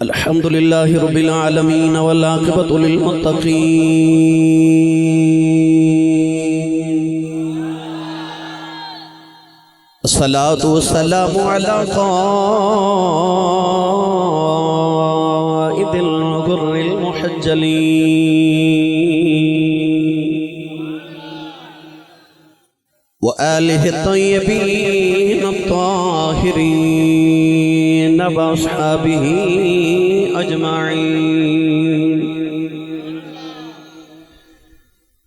الحمد لله رب العالمين والعاقبة للمتقين الصلاة والسلام على قائد الغر المحجلين وآله الطيبين الطاهرين وأصحابه أجمعين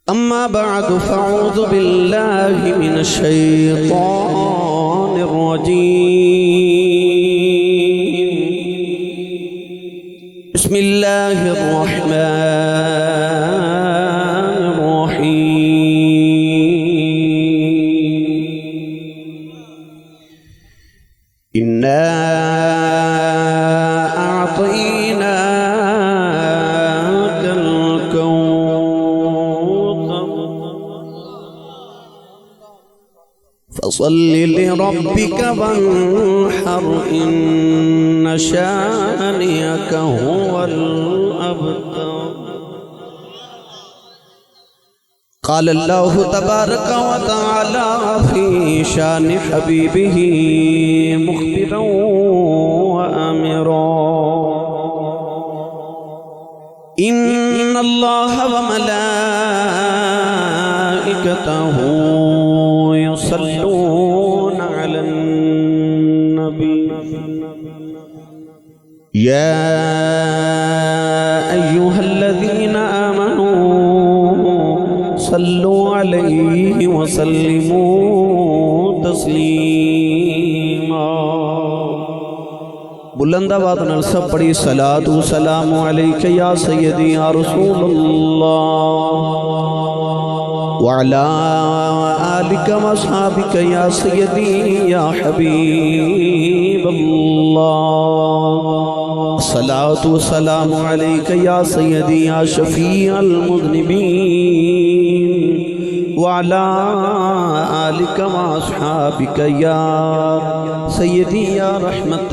أما بعد فأعوذ بالله من الشيطان الرجيم بسم الله الرحمن الرحيم إنا أعطيناك الكوثر فصل لربك وانحر إن شانئك هو الأبتر قال الله تبارك وتعالى في شان حبيبه مخبرا وآمرا إن الله وملائكته يصلون على النبي يا أيها الذين آمنوا صلوا عليه وسلموا تسليما بلند آواز نال سب پڑھی صلاۃ و سلام علیک یا سیدی یا رسول اللہ وعلی آلک و اصحابک یا سیدی یا حبیب اللہ صلاۃ و سلام علیک یا سیدی یا شفیع المذنبین وعلى آلك وأصحابك يا سيدي يا رحمة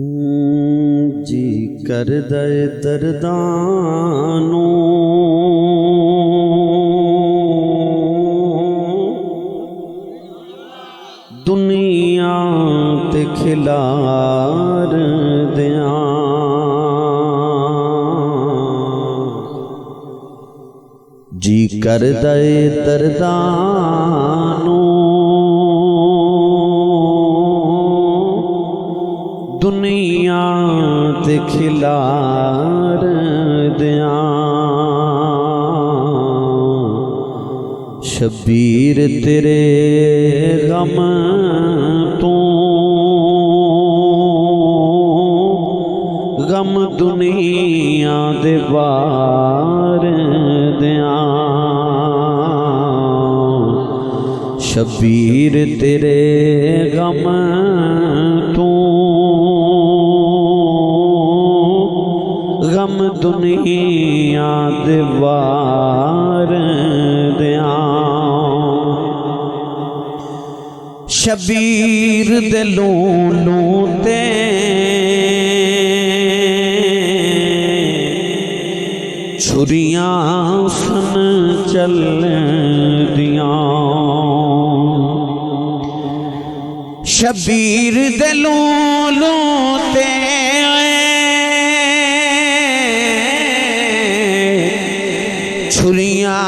للعالمين جی کر دے دردانو دنیا تے کھلار دیاں جی کر دے دردانو دنیا تے کھلار دیاں شبیر تیرے غم تو غم دنیا دے بار دیاں شبیر تیرے غم تو غم دنیا دے بار دیاں شبیر دے لولوں تے چھریاں سن چل دیاں شبیر دے لولوں تے چھریاں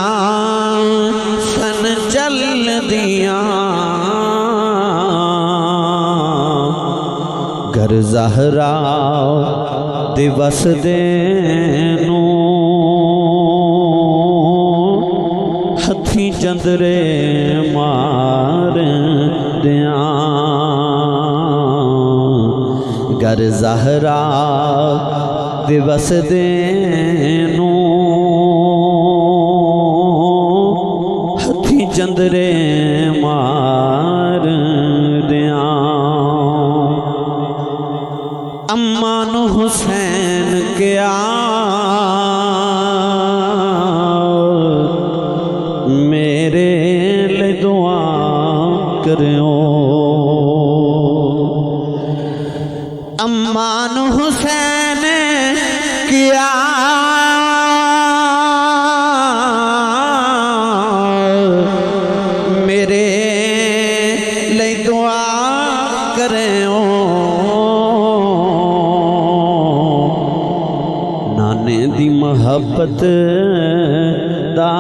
سن چل دیاں گر زہرا دیوس دینو ہتھی چندرے مار دیاں گر زہرا دیوس دینو ہتھی چندرے مار دیاں امان حسین کیا میرے دعا کرو امان حسین کیا میرے لئی دعا کرو نانے دی محبت دا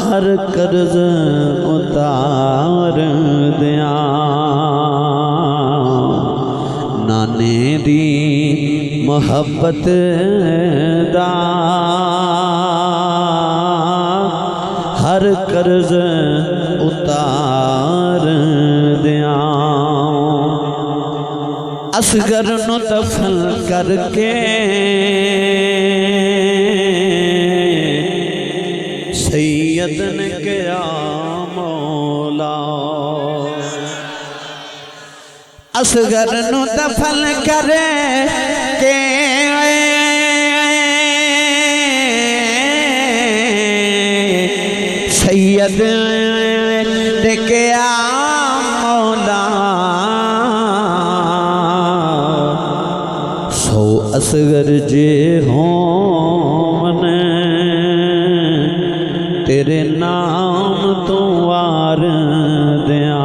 ہر قرض اتار دیاں نانے دی محبت دا ہر قرض اتار دیاں اصغر نو دفن کر کے سید نے کیا مولا اصغر نو دفن کر کے سید نے کیا مولا سو اصغر جے ہوں من تیرے نام تو وار دیاں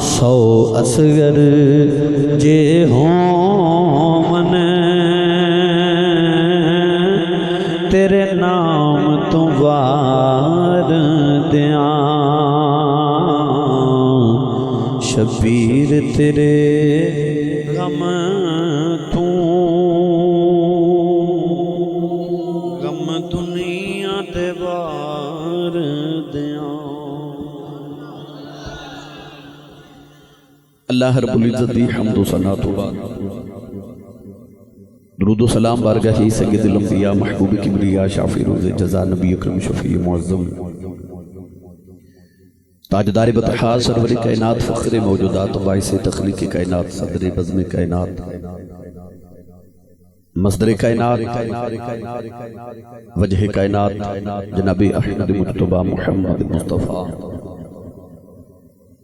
سو اصغر جے ہوں من تیرے نام تو وار دیاں شبیر تیرے غم تو غم دنیا تے وار دیاں اللہ رب العزت دی حمد و ثنا تو بعد درود و سلام بارگاہ سید الانبیاء محبوب کبریا شافی روز جزا نبی اکرم شفیع معظم تاجدار بطحا سرور کائنات فخر موجودات باعث تخلیق کائنات صدر بزم کائنات مصدر کائنات وجہ کائنات جناب احمد مجتبی محمد مصطفیٰ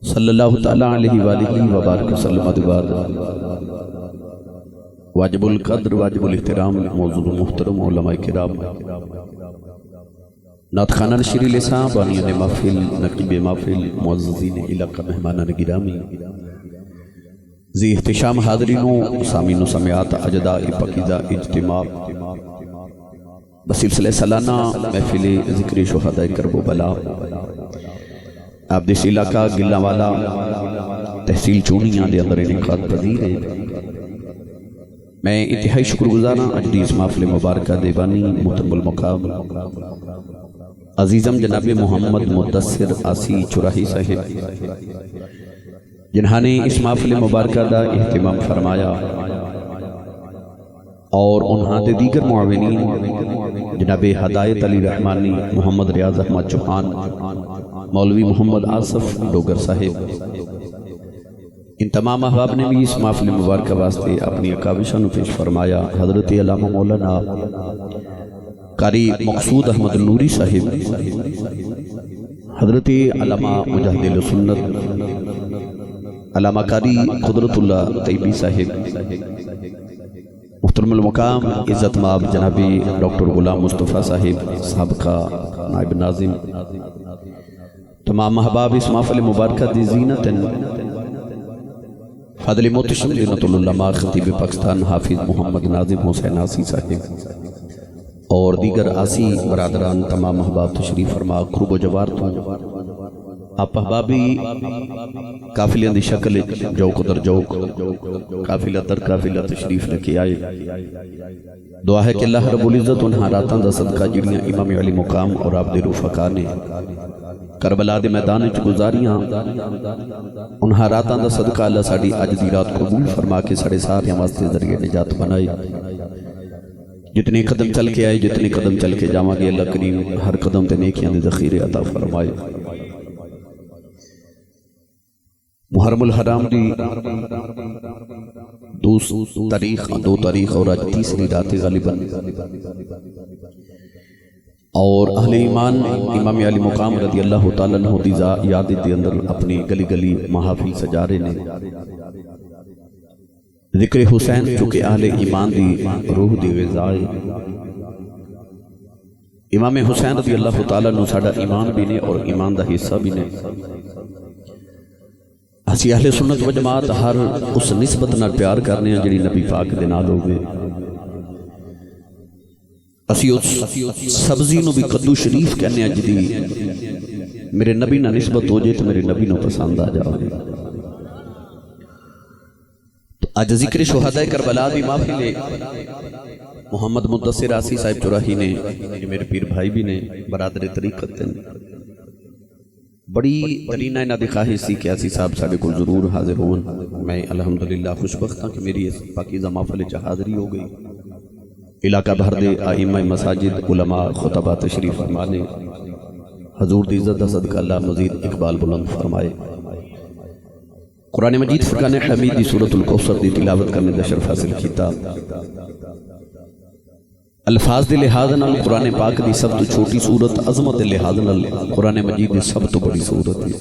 صلی اللہ تعالیٰ علیہ وآلہ وبارک وسلم ادوار واجب القدر واجب الاحترام موضوع محترم علماء کرام نعت خانہ نشری لسان بانیان محفل نقیب محفل معززین علاقہ مہمانان گرامی ذی احتشام حاضرین و سامین و سمیات اجداء پاکیزہ اجتماع بسلسلہ سالانہ محفل ذکر شہداء کرب و بلا آپ دیس علاقہ گلہ والا تحصیل چونیاں دے اندر انعقاد پذیر ہے میں انتہائی شکر گزارا اجدیس محفل مبارکہ دیوانی محترم المقام عزیزم جناب محمد مدثر آسی چراہی صاحب جنہاں نے اس محفل مبارکہ دا اہتمام فرمایا اور انہاں دے دیگر معاونین جناب ہدایت علی رحمانی محمد ریاض احمد چوہان مولوی محمد آصف ڈوگر صاحب ان تمام احباب نے بھی اس محفل مبارکہ واسطے اپنی اکابشوں پیش فرمایا حضرت علامہ مولانا قاری مقصود احمد نوری صاحب حضرت علامہ مجاہد سنت علامہ قاری قدرت اللہ طیبی صاحب محترم المقام عزت مآب جناب ڈاکٹر غلام مصطفیٰ صاحب سابقہ نائب ناظم تمام احباب اس محفل مبارکہ دی زینت فاضل محتشم زینت العلماء خطیب پاکستان حافظ محمد ناظم حسین آسی صاحب اور دیگر آسی برادران تمام احباب تشریف فرما قرب و جوار تو آپ احبابی قافلیاں دی شکل جوک در جوک قافلہ در قافلہ تشریف لکے آئے دعا ہے کہ اللہ رب العزت انہاں راتاں دا صدقہ جڑیاں امام علی مقام اور آپ دے رفقا نے کربلا دے میدان وچ گزاریاں انہاں راتاں دا صدقہ اللہ ساڑی اج دی رات قبول فرما کے ساڑے سارے واسطے ذریعے نجات بنائے جتنے قدم چل کے آئے جتنے قدم چل کے جاواں گے اللہ کریم ہر قدم تے نیکیاں دے ذخیرے عطا فرمائے محرم الحرام دی دو تاریخ اور آج تیسری رات غالباً اور اہل ایمان امام علی مقام رضی اللہ تعالیٰ عنہ دی یاد دے اندر اپنی گلی گلی محافل سجا رہے نے ذکر حسین چونکہ اہل ایمان دی روح دی غذائے امام حسین رضی اللہ تعالیٰ عنہ ساڑا ایمان بھی نے اور ایمان دا حصہ بھی نے اسی اہل سنت و جماعت ہر اس نسبت نہ پیار کرنے ہیں جڑی نبی پاک دے نال ہوگے اسی اس سبزی نو بھی قدو شریف کہنے ہیں جدی میرے نبی نہ نسبت ہو جائے تو میرے نبی نو پسند آ جاؤ تو آج ذکر شہداء کربلا بھی معافی لے محمد مدثر آسی صاحب چوراہی نے میرے پیر بھائی بھی نے برادر طریقت نے بڑی ترینہ انہاں دی خواہش سی کہ آسی صاحب ساڑھے کو ضرور حاضر ہوں میں الحمدللہ خوشبخت ہوں کہ میری اس پاکیزہ محفل حاضری ہو گئی علاقہ بھر دے آئمہ مساجد علماء خطبہ تشریف فرمانے حضور دی عزت صدقہ اللہ مزید اقبال بلند فرمائے قرآن مجید فرقان حمید دی سورۃ الکوثر دی تلاوت کرنے دا شرف حاصل کیتا الفاظ دے لحاظ نال قرآن پاک دی سب تو چھوٹی سورت عظمت دے لحاظ نال قرآن مجید دی سب تو بڑی سورت ہے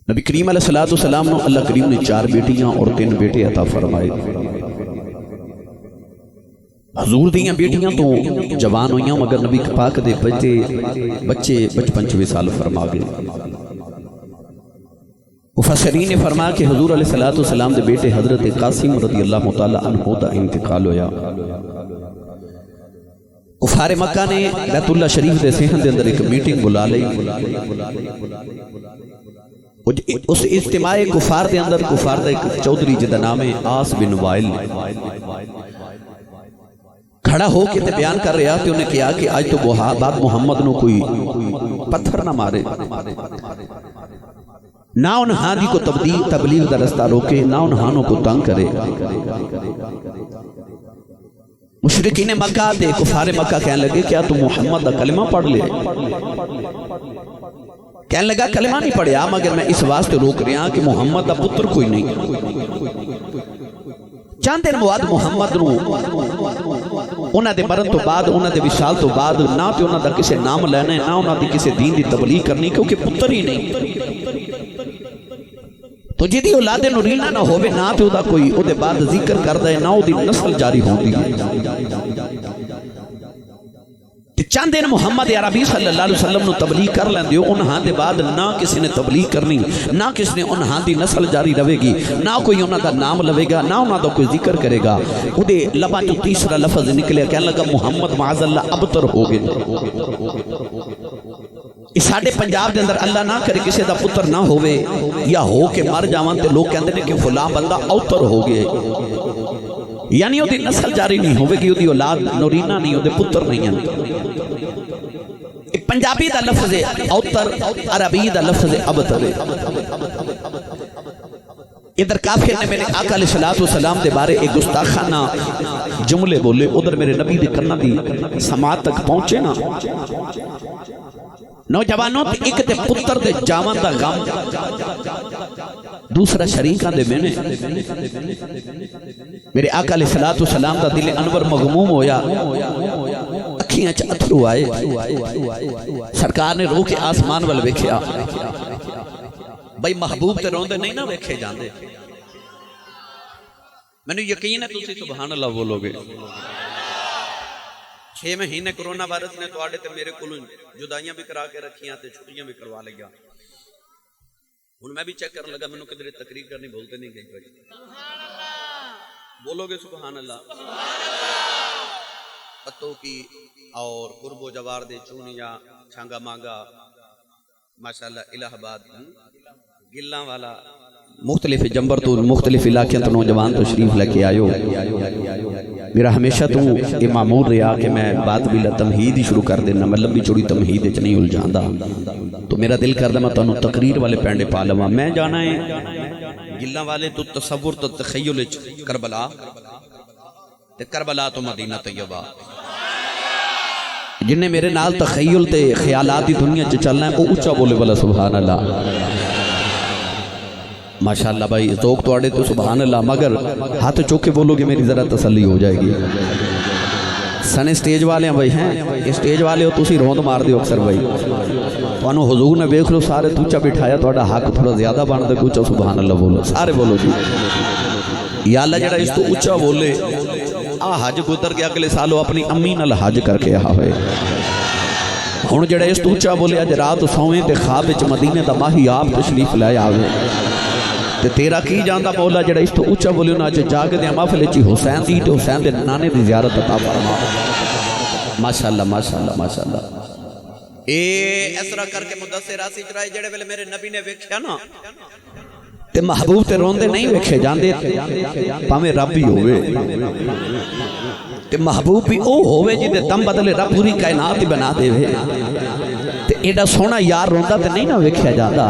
نبی کریم علیہ السلام نے اللہ کریم نے 4 بیٹیاں اور 3 بیٹے عطا فرمائے حضور دیاں بیٹیاں تو جوان ہوئیاں مگر نبی پاک دے بچے بچپن چ وصال فرما گئے مفسرین نے فرمایا کہ حضور علیہ السلام دے بیٹے حضرت قاسم رضی اللہ تعالی عنہ دا انتقال ہویا کفار مکہ نے بیت اللہ شریف دے صحن دے اندر ایک میٹنگ بلا لئی اس اجتماع کفار دے اندر کفار دا ایک چودھری جدا نام ہے آس بن وائل کھڑا ہو کے بیان کر رہا کہ انہیں کیا کہ آج تو بعد محمد نو کوئی پتھر نہ مارے نہ انہاں دی کو تبلیغ دا رستہ روکے نہ انہاں کو تنگ کرے مشرکین مکہ دے کفار مکہ کہنے لگے کیا تم محمد دا کلمہ پڑھ لے کہنے لگا کلمہ نہیں پڑھیا مگر میں اس واسطے روک رہا کہ محمد دا پتر کوئی نہیں چند دن بعد محمد نو انہاں دے مرن تو بعد انہاں دے وصال تو بعد نہ تے انہاں دا کسے نام لینا ہے نہ انہاں دی کسے دین دی تبلیغ کرنی کیونکہ پتر ہی نہیں تو جدی اولاد نورینہ نہ ہوئے نہ تے دا کوئی او دے بعد ذکر کردہ ہے نہ او دی نسل جاری ہوندی ہے چند دن محمد عربی صلی اللہ علیہ وسلم نو تبلیغ کر لیں دیو انہاں دے بعد نہ کسی نے تبلیغ کرنی نہ کسی نے انہاں دی نسل جاری رہے گی نہ کوئی انہاں دا نام لوے گا نہ انہاں دا کوئی ذکر کرے گا او دے لبا جو تیسرا لفظ نکلے کہنے لگا محمد معاذ اللہ ابتر ہو گئے اس ساڑھے پنجاب دے اندر اللہ نہ کرے کسی دا پتر نہ ہوئے یا ہو کے مر جاوان تے لوگ کہندے نے کہ فلاں بندہ اوتر ہو گئے یعنی وہ دی نسل جاری نہیں ہوئے گی وہ دی اولاد نورینہ نہیں وہ دے پتر نہیں ہیں پنجابی دا لفظ اوتر عربی دا لفظ ابتر ادھر کافر نے میرے آقا علیہ السلام دے بارے ایک گستاخانہ جملے بولے ادھر میرے نبی دے کرنا دی سماعت تک پہنچے نا نوجوانوں تے ایک تے پتر دے جاوان دا غم دوسرا شریکان دے میں میرے آقا علیہ السلام دا دل انور مغموم ہویا اکھیاں اتھرو آئے سرکار نے روح کے آسمان والے ویکھیا بھائی محبوب تے روندے نہیں نہ ویکھے جاندے میں نے یقین ہے تسی سبحان اللہ بولو گے 6 مہینے کرونا وائرس نے تو آڑے تے میرے کلوں جدائیاں بھی کرا کے رکھیاں تے چھٹیاں بھی کروا لگیا ہن میں بھی چیک کرنے لگا منو کدھر تقریر کرنی بھولتے نہیں گئی بھائی بولو گے سبحان اللہ پتوں کی اور قرب و جوار دے چونیا چھانگا مانگا ماشاءاللہ الہ آباد گلاں والا مختلف جمبر تو مختلف علاقے تو نوجوان تو شریف لے کے آئیو میرا ہمیشہ تو یہ معمول رہا کہ میں بات بھی تمہید ہی شروع کر دینا میں لمبی چوڑی تمہید اچ نہیں الجھاندا تو میرا دل کر دا میں تانوں تقریر والے پینڈے پا لواں میں جانا ہے گلاں والے تو تصور تو تخیل کربلا تے کربلا تو مدینہ طیبہ جن نے میرے نال تخیل تے خیالات دی دنیا چ چلنا ہے وہ اونچا بولے والا سبحان اللہ ماشاءاللہ بھائی ذوق تو آڑے تو سبحان اللہ مگر ہاتھ چوکے بولو گے میری ذرا تسلی ہو جائے گی سنے سٹیج والے ہیں بھائی ہیں سٹیج والے ہو تسی روند مار دیو اکثر بھائی تو انہوں حضور نے بیکھ لو سارے توچا بٹھایا تو اڈا حق تھوڑا زیادہ بان دے کوچا سبحان اللہ بولو سارے بولو جی یا اللہ جڑا اس تو اچھا بولے حج گزر کے اگلے سالو اپنی امی نال حج کر کے آ ہوئے ہن جڑا اس تو اچھا بولے اج رات سویں تے خواب وچ مدینے دا ماہی آپ تشریف لے آوے تے تیرا کی جاندا مولا جڑا اس تو اچھا بولے نا اج جاگ دے محفل وچ حسین دی تے حسین دے نانے دی زیارت عطا فرما ماشاءاللہ ماشاءاللہ ماشاءاللہ اے اس طرح کر کے مدثر آسی چرائے جڑے ویلے میرے نبی نے ویکھیا نا تے محبوب تے روندے نہیں ویکھے جاندے پاویں رب ہی ہوئے تے محبوب بھی او ہوئے جی دے دم بدلے رب پوری کائنات ہی بنا دے وے تے ایڈا سونا یار روندا تے نہیں نہ ویکھیا جاندا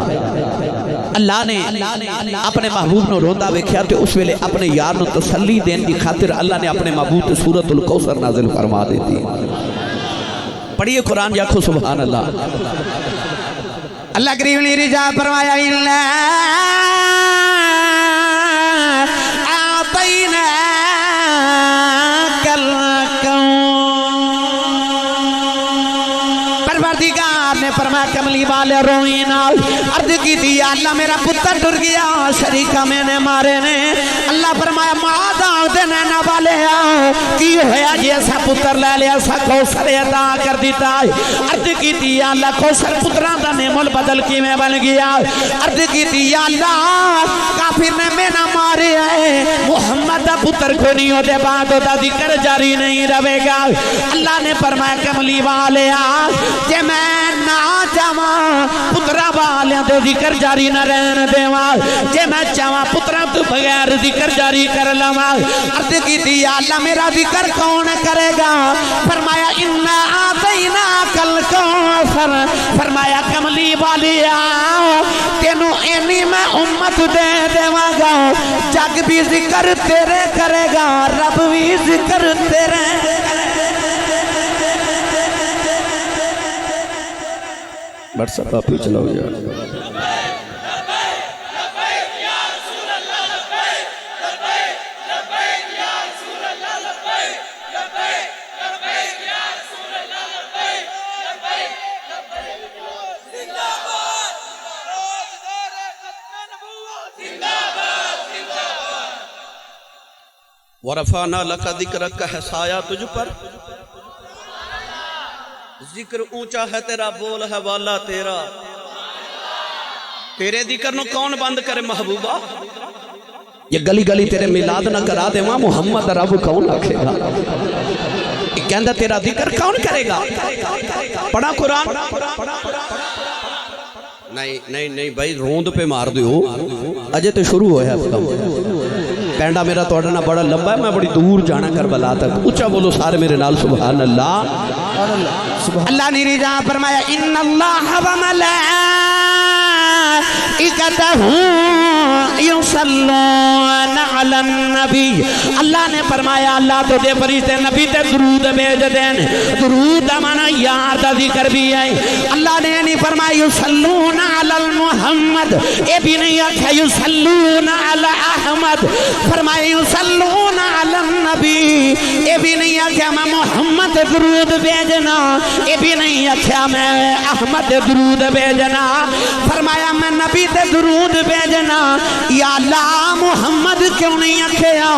اللہ نے اپنے محبوب نو روندا ویکھیا تے اس ویلے اپنے یار نو تسلی دین دی خاطر اللہ نے اپنے محبوب تے سورۃ الکوثر نازل فرما دیتی پڑھیے قرآن یا کھو سبحان اللہ اللہ کریم نے رجا فرمایا آتینا پروردگار نے فرمایا کملی والے روئینا عرض کی تھی اللہ میرا پتر ڈر گیا شریکہ میں نے مارے نے اللہ فرمایا مادہ دینے نہ والے کی ہویا جی ایسا پتر لے لیا ایسا کوثر عطا کر دیتا عرض کی تھی اللہ کوثر پتران دا نعم البدل کی میں بن گیا عرض کی تھی اللہ کافر نے میں نہ مارے ہے محمد دا پتر کو نہیں ہوتے بعد ہوتا ذکر جاری نہیں رہے گا اللہ نے فرمایا کملی والے جے میں نہ چاہاں پترہ والیاں دے ذکر جاری نہ رہن دیواں جے میں چاہاں پترہ تو بغیر ذکر جاری کر لواں عرض کی تھی یا اللہ میرا ذکر کون کرے گا فرمایا اِنَّا آتَيْنَاكَ الْكَوْثَرَ فرمایا کملی والیا تینوں اینی میں امت دے دیواں گا جگ بھی ذکر تیرے کرے گا رب بھی ذکر تیرے بڑھ سکتا پی چلاو جا وَرَفَعْنَا لَكَ ذِكْرَكَ ہے سایہ تجھ پر ذکر اونچا ہے تیرا بول ہے والا تیرا تیرے ذکر نو کون بند کرے محبوبہ یہ گلی گلی تیرے میلاد نہ کرا دے ماں محمد رب کون رکھے گا کہندہ تیرا ذکر کون کرے گا پڑھا قرآن نہیں بھائی روند پہ مار دیو اجے تو شروع ہویا پینڈا میرا توڑنا بڑا لمبا ہے میں بڑی دور جانا کربلا تک اچھا بولو سارے میرے نال سبحان اللہ اللہ نے رجا فرمایا ان اللہ و ملائکتہ یصلون علی النبی اللہ نے فرمایا اللہ تو دے فرشتے نبی تے درود بھیج دین درود مانا یار دا ذکر بھی ہے اللہ نے نہیں فرمایا یصلون علی المحمد اے بھی نہیں آکھا یصلون علی احمد فرمایا یصلون علی النبی اے بھی نہیں آکھا میں محمد درود بھیجنا اے بھی نہیں آکھا میں احمد درود بھیجنا فرمایا میں نبی تے درود بھیجنا یا اللہ محمد کیوں نہیں آکھیا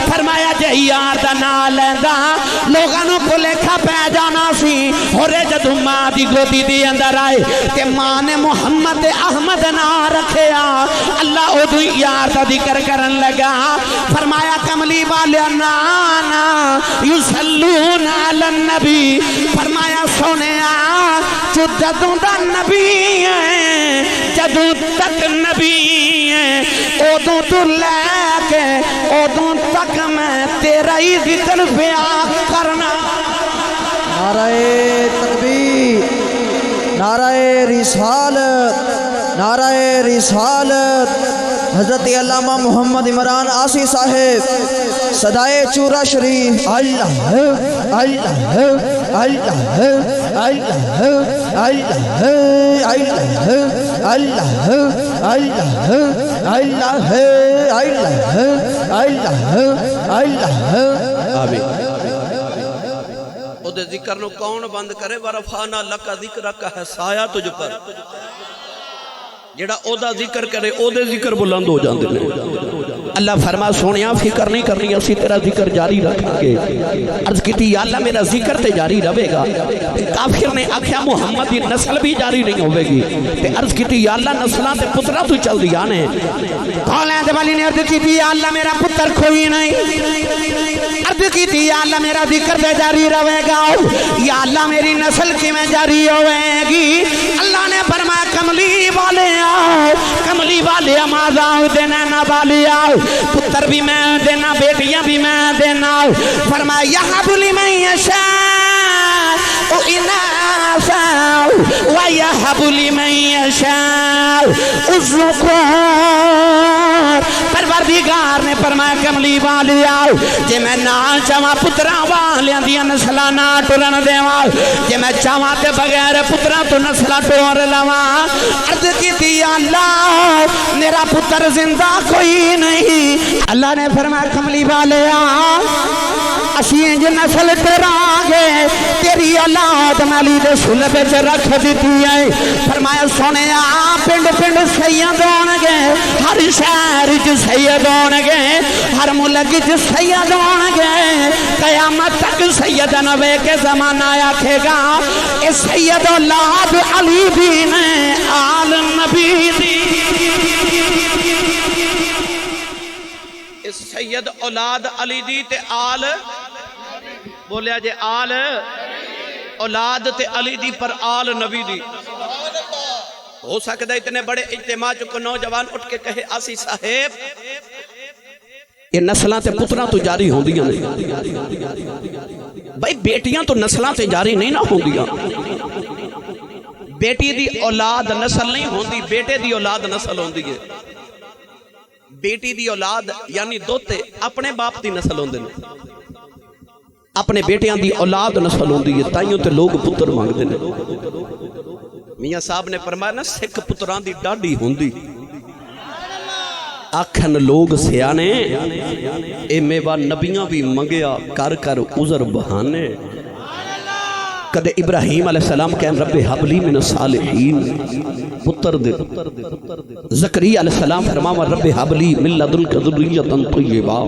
فرمایا جے یار دا نا لیندہ لوگانوں کو لکھا پہ جانا سی اور جدو ماں دی گودی دی اندر آئے کہ ماں نے محمد احمد نہ رکھیا اللہ او دو یار دا ذکر کرن لگا فرمایا کملی والیا نانا یصلون علی النبی فرمایا سونے جو جدوں دا نبی ہے جدوں تک نبی ہے اودوں تو لے کے اودوں تک میں تیرا ہی ذکر بیان کرنا نعرہ تکبیر نعرہ رسالت نعرہ رسالت حضرت علامہ محمد عمران آسی صاحب صدائے چورا شریف اللہ اللہ اللہ اللہ اللہ اللہ اللہ اللہ اللہ اللہ اللہ او دے ذکر نو کون بند کرے ورفعنا لک ذکرک ہے سایہ تجھ پر جڑا او دا ذکر کرے او دے ذکر بلند ہو جاندے نے اللہ فرما سونیا فکر نہیں کرنی اسی تیرا ذکر جاری رکھیں گے عرض کیتی یا اللہ میرا ذکر تے جاری رہے گا کافر نے آکھیا محمد کی نسل بھی جاری نہیں ہوئے گی تے عرض کیتی یا اللہ نسلاں تے پترا تو چل دیا نے کولیں دے والی نے عرض کیتی یا اللہ میرا پتر کوئی نہیں عرض کیتی یا اللہ میرا ذکر تے جاری رہے گا یا اللہ میری نسل کی میں جاری ہوئے گی اللہ نے فرمایا کملی والے آؤ کملی والے آمازاں دینا نہ والی آؤ پتر بھی میں دینا بیٹیاں بھی میں دینا فرمایا یہاں بلی میں یشاء اناسا ویہب لمن یشاء الذکور پروردگار نے فرمایا کملی والی آؤ جے میں نہ چاہاں پتراں والیاں دیاں نسلاں نہ ٹرن دیواں جے میں چاہاں تے بغیر پتراں تو نسلاں ٹر لواں عرض کیتی یا اللہ میرا پتر زندہ کوئی نہیں اللہ نے فرمایا کملی والے آؤ اسیں جو نسل ٹران گے تیری اولاد مالی دے سلب وچ رکھ دتی ہے فرمایا سونے پنڈ پنڈ سید ہون گے ہر شہر وچ سید ہون گے ہر ملک وچ سید ہون گے قیامت تک سید نوے کے زمانہ آکھے گا اے سید اولاد علی دی نے آل نبی دی اے سید اولاد علی دی تے آل بولیا جے آل اولاد تے علی دی پر آل نبی دی ہو سکتا ہے اتنے بڑے اجتماع چکو نوجوان اٹھ کے کہے آسی صاحب یہ نسلاں تے پتراں تو جاری ہوں دیاں بھائی بیٹیاں تو نسلاں تے جاری نہیں نہ ہوں دیاں بیٹی دی اولاد نسل نہیں ہوں دی بیٹے دی اولاد نسل ہوں دی بیٹی دی اولاد یعنی دوتے اپنے باپ دی نسل ہوں دی اپنے بیٹیاں دی اولاد نسل ہوندی ہے تائیوں تے لوگ پتر مانگدے نے میاں صاحب نے فرمایا نا سکھ پتران دی ڈاڈی ہوندی آکھن لوگ سیانے اے میوہ نبیاں بھی منگیا کر کر عذر بہانے کدے ابراہیم علیہ السلام کہن رب حبلی من الصالحین پتر دے زکریا علیہ السلام فرماوا رب حبلی من لدنک ذریۃ طیبہ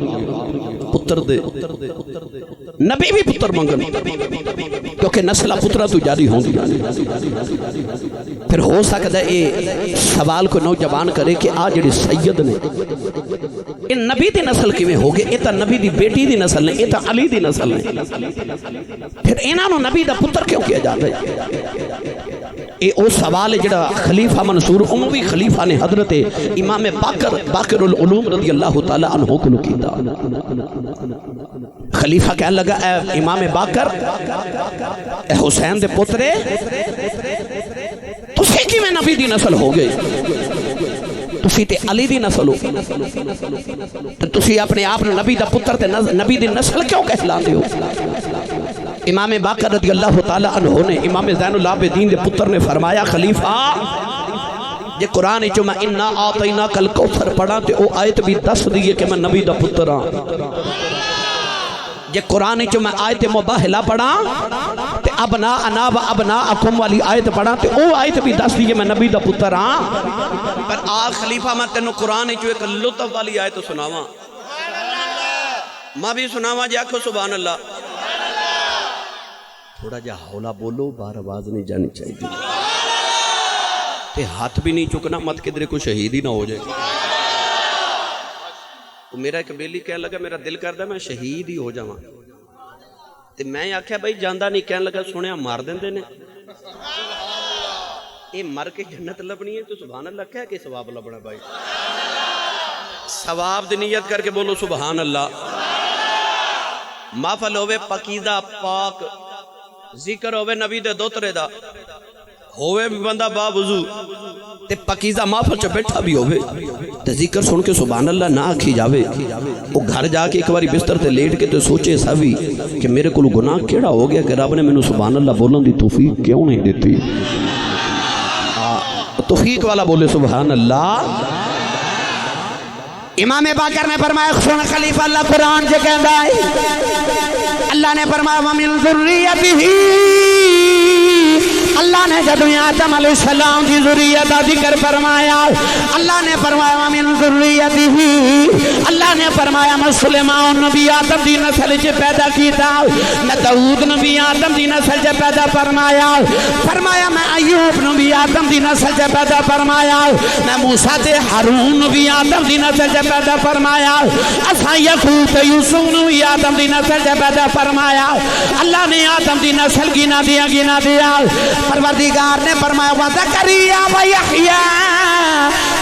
پتر دے نبی بھی پتر منگن کیونکہ نسلہ پترہ تو جاری ہوں گی پھر ہو سکتا ہے یہ سوال کو نوجوان کرے کہ آج جڑے سید نے ان نبی دی نسل کی میں ہوگے یہ تا نبی دی بیٹی دی نسل نے یہ تا علی دی نسل نے پھر انہوں نبی دا پتر کیوں کیا جاتا ہے یہ او سوال جڑا خلیفہ منصور اموی خلیفہ نے حضرت امام باقر العلوم رضی اللہ تعالیٰ عنہ کو کیتا خلیفہ کہنے لگا اے امام باقر اے حسین دے پترے تسی کی میں نبی دی نسل ہو گئے تسی تے علی دی نسل ہو تسی اپنے آپ نبی دا پتر تے نبی دی نسل کیوں کہلاندے ہو امام باقر رضی اللہ تعالیٰ عنہ نے امام زین العابدین دے پتر نے فرمایا خلیفہ یہ قرآن جو میں انا آتینا کل کوثر پڑھا تے او آیت بھی دس دیئے کہ میں نبی دا پتر ہاں یہ قرآن جو میں آیت مباہلہ پڑھا تے ابنا انا و ابنا اکم والی آیت پڑھا تے او آیت بھی دس دیئے میں نبی دا پتر ہاں پر آج خلیفہ میں تینو قرآن جو ایک لطف والی آیت سناواں ماں بھی سناواں جی آکھو سبحان اللہ تھوڑا جا حولا بولو بار آواز نہیں جانی چاہیے تے ہاتھ بھی نہیں چکنا مت کدھر کو شہید ہی نہ ہو جائے میرا ایک بیلی کہنے لگا میرا دل کردا میں شہید ہی ہو جاواں تے میں آکھیا بھائی جاندا نہیں کہنے لگا سنیا مار دیندے نے اے مر کے جنت لبنی ہے تو سبحان اللہ کہہ کے ثواب لبنا بھائی ثواب دی نیت کر کے بولو سبحان اللہ محفل ہوے پاکیزہ پاک ذکر ہوے نبی دے دوترے دا ہوے بندہ با وضو تے پاکیزہ محفل چ بیٹھا بھی ہوے تے ذکر سن کے سبحان اللہ نہ آکھی جاوے وہ گھر جا کے ایک باری بستر تے لیٹ کے تے سوچے سوی کہ میرے کو گناہ کیڑا ہو گیا کہ رب نے مینوں سبحان اللہ بولن دی توفیق کیوں نہیں دیتی توفیق والا بولے سبحان اللہ امام باقر نے فرمایا سن خلیفہ اللہ قرآن سے کہندا ہے اللہ نے فرمایا وَمِن ذُرِّيَّتِهِ اللہ نے جب آدم علیہ السلام کی ذریت کا ذکر فرمایا اللہ نے فرمایا وَمِن ذُرِّيَّتِهِ اللہ نے فرمایا میں سلیمان نبی آدم دی نسل سے پیدا کیتا میں داؤد نبی آدم دی نسل سے پیدا فرمایا میں ایوب نبی آدم دی نسل سے پیدا فرمایا میں موسیٰ تے ہارون نبی آدم دی نسل سے پیدا فرمایا اساں یعقوب تے یوسف نبی آدم دی نسل سے پیدا فرمایا اللہ نے آدم دی نسل گنا دیا پروردگار نے فرمایا وَزَكَرِيَّا وَيَحْيَا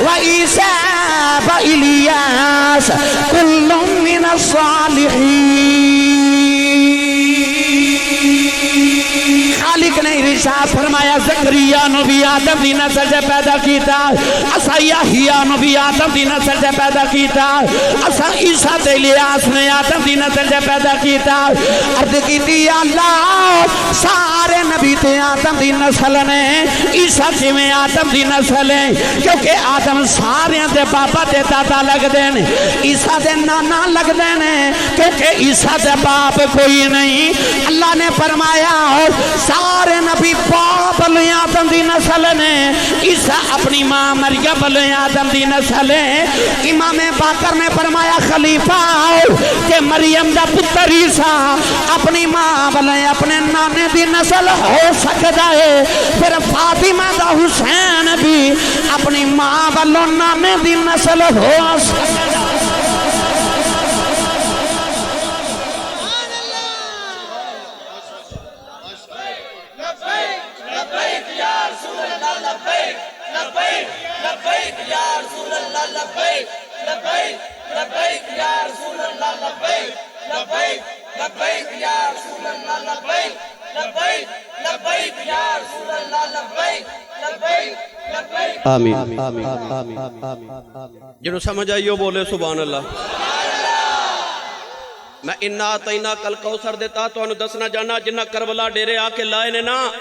وَعِيسَىٰ وَإِلْيَاسَ كُلٌّ مِّنَ الصَّالِحِينَ خالق نے ارشاد فرمایا زکریا نبی آدم دی نسل سے پیدا کیتا اسا یحییٰ نبی آدم دی نسل سے پیدا کیتا اسا عیسیٰ تے الیاس نے آدم دی نسل سے پیدا کیتا عرض کیتی اللہ سارے نبی تے آدم دی نسل نے عیسیٰ میں آدم دی نسل ہے کیونکہ آدم سارے دے بابا تے دادا لگ دین عیسیٰ دے نانا لگ دین کیونکہ عیسیٰ دے باپ کوئی نہیں اللہ نے فرمایا سارے نبی باپ علیہ آدم دی نسل نے عیسیٰ اپنی ماں مریم علیہ آدم دی نسل ہے امام باقر نے فرمایا خلیفہ کہ مریم دا پتر عیسیٰ اپنی ماں علیہ اپنے نانے دی نسل ہو سکتا ہے پھر فاطمہ دا حسین بھی اپنی ماں والوں نانے دی نسل ہو سکتا ہے آمین جنہوں سمجھ آئیو بولے سبحان اللہ میں انا آتینا کل کوثر دیتا تو انہوں دسنا جانا جنہ کربلا ڈیرے آکے لائے نے نا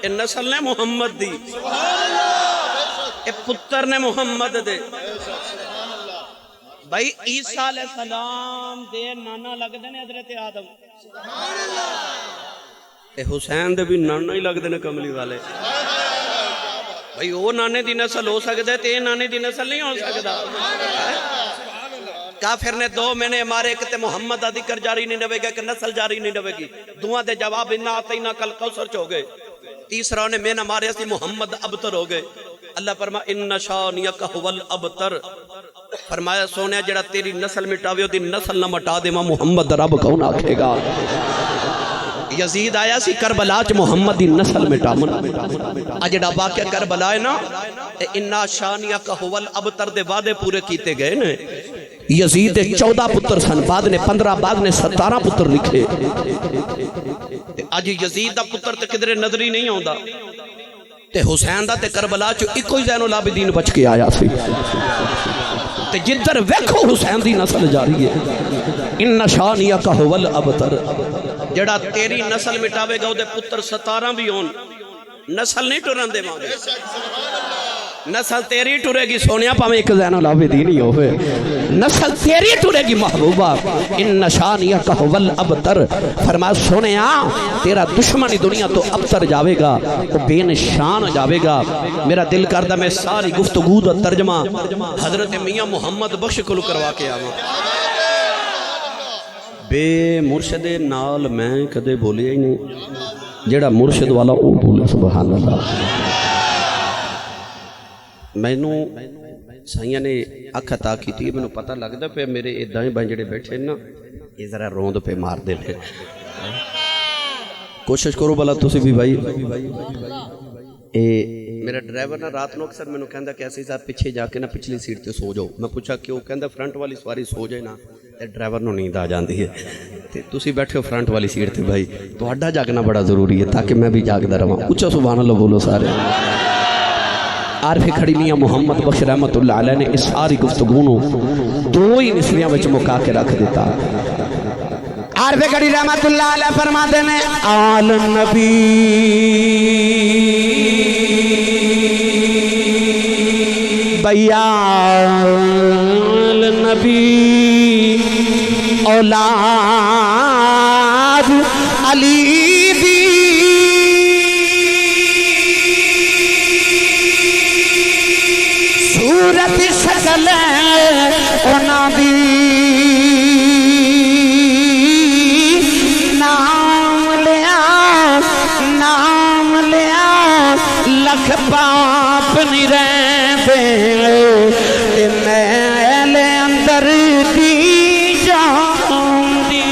ان نسل نے محمد دی اے پتر نے محمد دے بھائی عیسیٰ علیہ السلام دے نانا لگ دینے حضرت آدم اے حسین دے بھی نانا ہی لگ دینے کملی والے بھائی وہ نانے دی نسل ہو سکتا ہے تے نانے دی نسل نہیں ہو سکتا کافر نے دو میں نے ہمارے ایک تے محمد دا ذکر جاری نہیں رہے گا کہ نسل جاری نہیں رہے گی دعا دے جواب انا آتینا کل کوثر چو گئے تیسرا نے میں ہمارے اسی محمد ابتر ہو گئے اللہ فرمایا ان شانیک هو الابتر فرمایا سونے جڑا تیری نسل مٹاوے دی نسل نہ مٹا دے محمد رب کون آکھے گا یزید آیا سی کربلا چ محمد دی نسل مٹامن اجڑا واقعہ کربلا ہے نا انا شانیک هو الابتر دے وعدے پورے کیتے گئے نے یزید 14 پتر سن بعد نے 15 بعد نے 17 پتر لکھے اج یزید دا پتر تے کدھر نظری نہیں آوندا تے حسین دا تے کربلا چ اکو ہی زین العابدین بچ کے آیا سی تے جدھر ویکھو حسین دی نسل جاری ہے ان شانیک هو الابتر جڑا تیری نسل مٹاوے گا دے پتر 17 بھی ہون نسل نہیں ٹرن دے مانگے نسل تیری ٹرے گی سونیا پا میں ایک زین العابدین ہی ہوئے نسل تیری ٹرے گی محبوبہ ان شانیک هو الابتر فرمایا سونیا تیرا دشمنی دنیا تو ابتر جاوے گا تو بے نشان جاوے گا میرا دل کردہ میں ساری گفتگو دا ترجمہ حضرت میاں محمد بخش کلو کروا کے آواں بے مرشد نال میں کدے بولیا ہی نہیں جیڑا مرشد والا او بولے سبحان اللہ میں نو سائیاں نے اکھ عطا کی تھی میں نو پتہ لگ دا پہ میرے دائیں بائیں جڑے بیٹھے نا یہ ذرا روند پہ مار دے لے کوشش کرو بلا تو سے بھی بھائی میرا ڈرائیور نا رات نو اکثر میں نو کہندا کہ ایسی صاحب پیچھے جا کے نا پچھلی سیٹ تے سو جاؤ میں پوچھا کیوں کہندا فرنٹ والی سواری سو جائے نا ڈرائیور نو نیند آ جاندی ہے تسی بیٹھے ہو فرنٹ والی سیٹ تے بھائی تو اڈا جاگنا بڑا ضروری ہے تاکہ میں بھی جاگدا رہواں اچھا سبحان اللہ بولو سارے عارف کھڑی میاں محمد بخش رحمت اللہ علیہ نے اس ساری گفتگونوں دو ہی نسلیاں وچ مکا کے رکھ دیتا عارف کھڑی رحمت اللہ علیہ فرما دینے آل نبی بیال نبی اولاد علی دی صورت شکل اونا دی نام لیا لکھ پاپ نہیں رہتے میلے اندر دی جان دی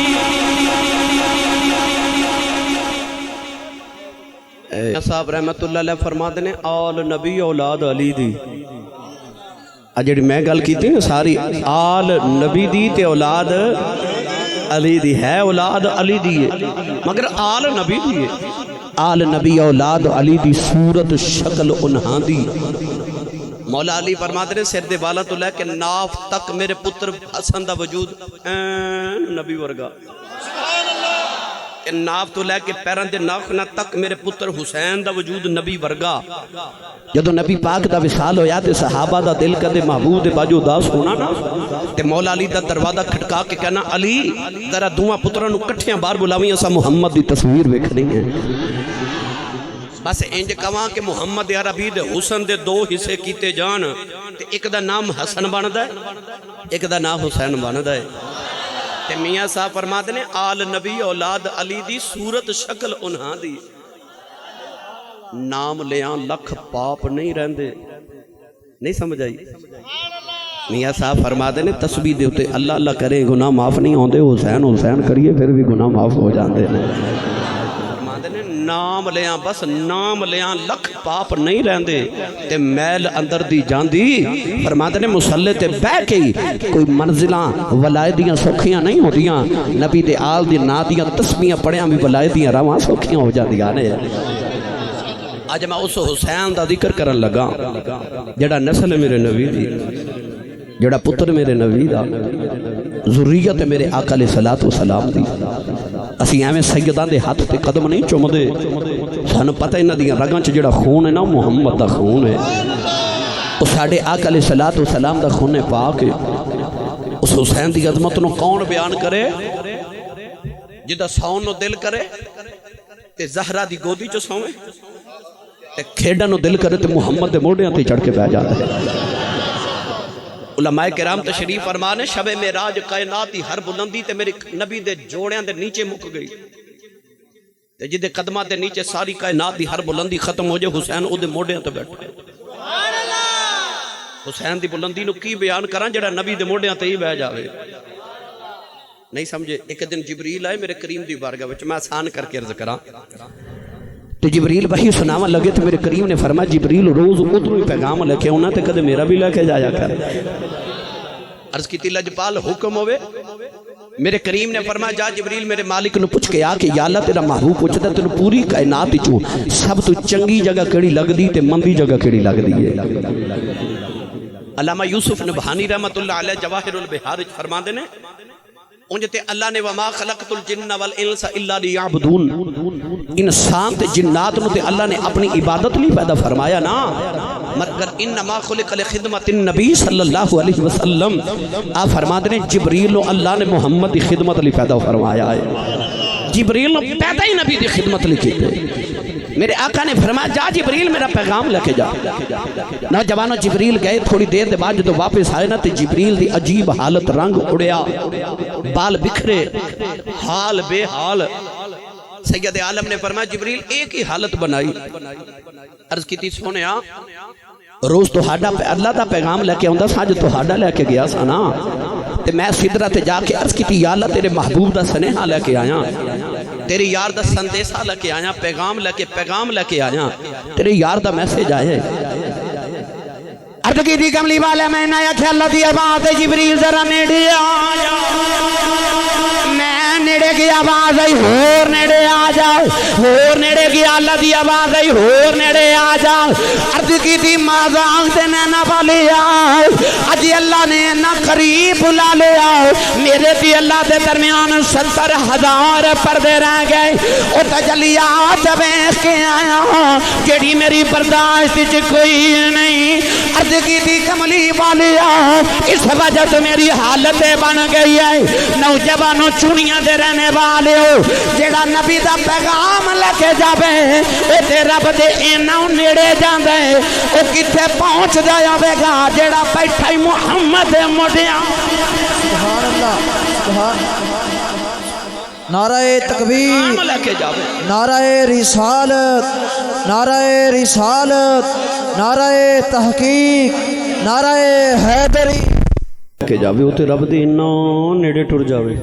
صاحب رحمت اللہ علیہ فرما دینے آل نبی اولاد علی دی جڑی میں گل کیتی نا ساری آل نبی دی تے اولاد علی دی ہے اولاد علی دی ہے مگر آل نبی دی ہے آل نبی اولاد علی دی صورت شکل انہاں دی مولا علی فرماتے ہیں سر دے والا تو لے کے ناف تک میرے پتر حسن دا وجود نبی ورگا ناف تو لے کے پیران دے ناخنا تک میرے پتر حسین دا وجود نبی ورگا جدو نبی پاک دا وصال ہویا تے صحابہ دا دل کدے محبوب دے باجو اداس ہونا نا تے مولا علی دا دروازہ کھٹکا کے کہنا علی ذرا دوواں پتراں نو کٹھیاں بار بلاویں اسا محمد دی تصویر ویکھنی ہے بس انج کہاں کہ محمد عربی دے حسن دے دو حصے کیتے جان تے ایک دا نام حسن بندا ہے ایک دا نام حسین بندا ہے تے میاں صاحب فرماتے ہیں آل نبی اولاد علی دی صورت شکل انہاں دی نام لیاں لکھ پاپ نہیں رہندے نہیں سمجھ آئی میاں صاحب فرماتے ہیں تسبیح دے ہوتے اللہ اللہ کرے گناہ معاف نہیں ہوندے حسین حسین کریے پھر بھی گناہ معاف ہو جاندے نام لیاں بس نام لیاں لکھ پاپ نہیں رہندے تے میل اندر دی جاندی فرماتے ہیں مسلح تے بہ کے کوئی منزلاں ولایدیاں سوکھیاں نہیں ہوندیاں نبی دے آل دی نادیاں تسبیحاں پڑھیاں بھی ولایدیاں رواں سوکھیاں ہو جاندیاں نے آج میں اس حسین دا ذکر کرن لگا جڑا نسل میرے نبی دی جڑا پتر میرے نبی دا ذریت میرے آقا علیہ الصلوۃ والسلام دی اسی ایویں سیداں دے ہاتھ تے قدم نہیں چومدے سانو پتہ انہاں دیاں رگاں چ جڑا خون ہے نا محمد دا خون ہے او ساڈے آقا علیہ الصلوۃ والسلام دا خون پاک ہے اس حسین دی عظمت نو کون بیان کرے جدا ساؤن نو دل کرے تے زہرا دی گودی چ سوویں تے کھیڈاں نو دل کرے تے محمد دے موڑیاں تے چڑھ کے بیٹھ جاتا ہے علماء کرام تشریف فرمانے شب معراج کائنات دی ہر بلندی تے میرے نبی دے جوڑیاں دے نیچے مک گئی تے جدے قدماں دے نیچے ساری کائنات دی ہر بلندی ختم ہو جائے حسین او دے موڑیاں تے بیٹھا حسین دی بلندی نو کی بیان کراں جڑا نبی دے موڑیاں تے ہی بیٹھ جاوے نہیں سمجھے ایک دن جبریل آئے میرے کریم دی بارگاہ وچ میں آسان کر کے عرض کراں تو جبریل وحی سناوا لگے تو میرے کریم نے فرمایا جبریل روز ادھر پیغام لے کے ہونا تو کدے میرا بھی لے کے جایا کر عرض کی لجپال حکم ہوئے میرے کریم نے فرمایا جا جبریل میرے مالک نے پوچھ کے آ کہ یا اللہ تیرا محبوب پوچھتا تیرے پوری کائنات چوں سب تو چنگی جگہ کیڑی لگ دی تے مندی جگہ کیڑی لگ دی ہے علامہ یوسف نبہانی رحمت اللہ علیہ جواہر البحار فرما دینے انجھتے اللہ نے وما خلقت الجن والانس الا لیعبدون انسان تے جنات نو تے اللہ نے اپنی عبادت لی پیدا فرمایا نا مگر انما خلق لخدمت النبی صلی اللہ علیہ وسلم آپ فرما دیں جبریل نو اللہ نے محمد دی خدمت لی پیدا فرمایا ہے جبریل نو پیدا ہی نبی دی خدمت لی کی میرے آقا نے فرمایا جا جبریل میرا پیغام لے کے جا نوجوانوں جبریل گئے تھوڑی دیر دے بعد جو واپس آئے نا تے جبریل دی عجیب حالت رنگ اڑیا بال بکھرے حال بے حال سید عالم نے فرمایا جبریل ایک ہی حالت بنائی عرض کی تھی سونیا روز تو اللہ دا پیغام لے کے آندا سا جو تو لے کے گیا سا نا تے میں سدرہ تے جا کے عرض کی تھی یا اللہ تیرے محبوب دا سنیحہ لے کے آیا تیری یار دا سندیسہ لے کے آیا پیغام لے کے آیا تیرے یار دا میسیج آئے عرض کی تھی کملی والے میں نایا تھے اللہ دی آواز جبریل ذرا نیڑے آیا میں نیڑے کی آواز آئی ہور نیڑے آ جاؤ ہور نیڑے کی اللہ دی آواز آئی ہور نیڑے آ جاؤ عرض کی تھی مازاں سے نینا پالی آؤ اجی اللہ نے نا قریب بلا لے آؤ میرے تھی اللہ دے درمیان 70,000 پردے رہ گئے او تجلیات بیس کے آیا جڑی میری برداشت چ کوئی نہیں عرض کی تھی کملی والیا اس وجہ سے میری حالت بن گئی ہے نوجوانوں چنیاں دے رہنے والے ہو جیڑا نبی دا پیغام لے کے جاوے اے تے رب دے انہاں نیڑے جاندے او کتھے پہنچ جایا ہوے گا جیڑا بیٹھا ہی محمد موڈیاں سبحان اللہ سبحان نعرہ تکبیر نعرہ رسالت نعرہ رسالت نعرہ تحقیق نعرہ حیدری کہ جاوے ہوتے رب دے انہاں نیڑے ٹر جاوے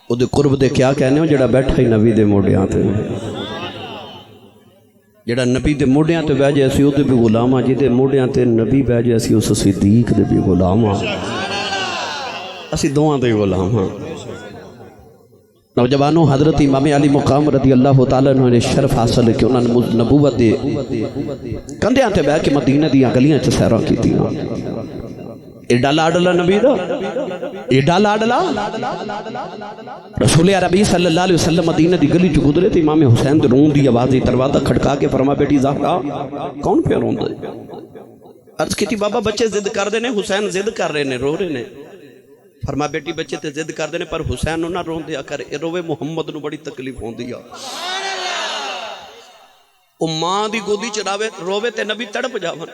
او دے قرب دے کیا کہنے ہو جڑا بیٹھا ہی نبی دے موڑیاں تے جڑا نبی دے موڑیاں تے بہ جائے سی او دے بھی غلام ہاں جی دے موڑیاں تے نبی بہ جائے سی اس صدیق دے بھی غلام ہاں اسی دوہاں دے غلام ہاں نوجوانوں حضرت امام علی مقام رضی اللہ تعالیٰ نے شرف حاصل ہے کہ انہوں نے نبوت دے کندھیاں تے بیٹھ کے مدینہ دیاں گلیاں چ سیراں کیتیاں ایڈا لاڈلا نبی دا ایڈا لاڈلا رسول عربی صلی اللہ علیہ وسلم مدینہ دی گلی چ گزرے تے امام حسین دے رون دی آواز دروازہ کھڑکا کے فرما بیٹی زہرا کون پہ روندا ہے عرض کیتی بابا بچے ضد کر دے نے حسین ضد کر رہے نے رو رہے نے فرما بیٹی بچے تے ضد کر دینے پر حسین نو نہ رون دیا کر روے محمد نو بڑی تکلیف ہون دیا او ماں دی گودی چراوے روے تے نبی تڑپ جاون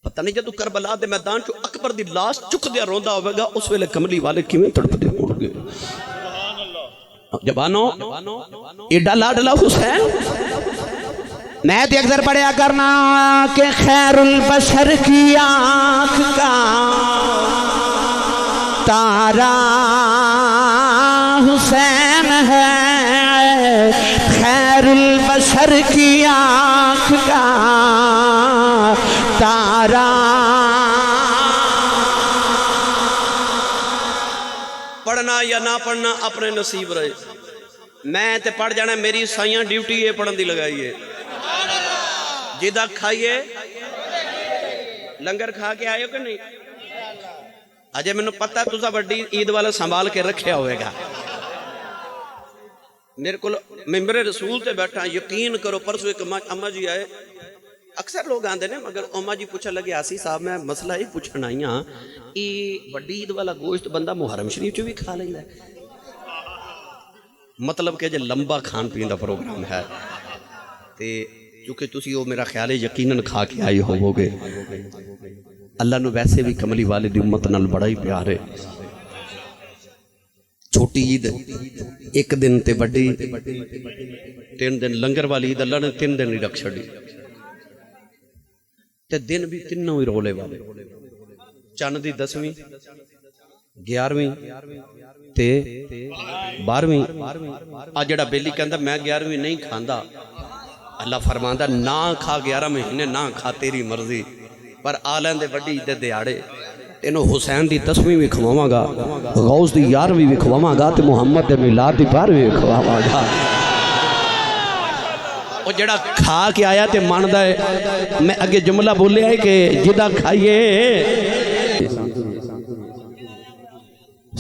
پتہ نہیں جدو کربلا دے میدان چو اکبر دی لاش چک دیا روندا ہوئے گا اس ویلے کملی والے کیویں تڑپ دے ہون گے جوانو ایڈا لاڈلا حسین میں تے اکثر پڑھیا کرنا کہ خیر البشر کی آنکھ کا تارا حسین ہے خیر البشر کی آنکھ کا تارا پڑھنا یا نہ پڑھنا اپنے نصیب رہے میں تے پڑھ جانا میری سائیاں ڈیوٹی یہ پڑھن دی لگائیے جیدہ کھائیے لنگر کھا کے آئے ہو کہ نہیں اجے میں نے پتہ تُسا بڑی عید والا سنبھال کے رکھیا ہوئے گا میرے کو ممبر رسول تے بیٹھا یقین کرو پرسو ایک اماں جی آئے اکثر لوگ آندے نے مگر اماں جی پوچھا لگے آسی صاحب میں مسئلہ ہی پوچھنا ہی ہاں ای بڑی عید والا گوشت بندہ محرم شریف چو بھی کھا لینا ہے مطلب کہ جے لمبا کھان پین دا پروگرام ہے تے چونکہ تسی وہ میرا خیال ہے یقیناً کھا کے آئی ہو گے اللہ نو ویسے بھی کملی والے دی امت نال بڑا ہی پیار ہے چھوٹی عید ایک دن تے بڑی 3 دن لنگر والی عید اللہ نے 3 دن ہی رکھ چھڑی تے دن بھی تینوں ہی رولے والے چند دی 10ویں 11ویں تے 12ویں آ جڑا بیلی کہندا میں 11ویں نہیں کھاندا اللہ فرماندا نہ کھا 11 مہینے نہ کھا تیری مرضی پر آلین دے بڑی عید دیاڑے انہوں حسین دی 10ویں بھی کھواواں گا غوث دی 11ویں بھی کھواواں گا تے محمد دے میلاد دی 12ویں بھی کھواواں گا وہ جڑا کھا کے آیا تے ماندا ہے میں اگے جملہ بولے ہے کہ جدا کھائیے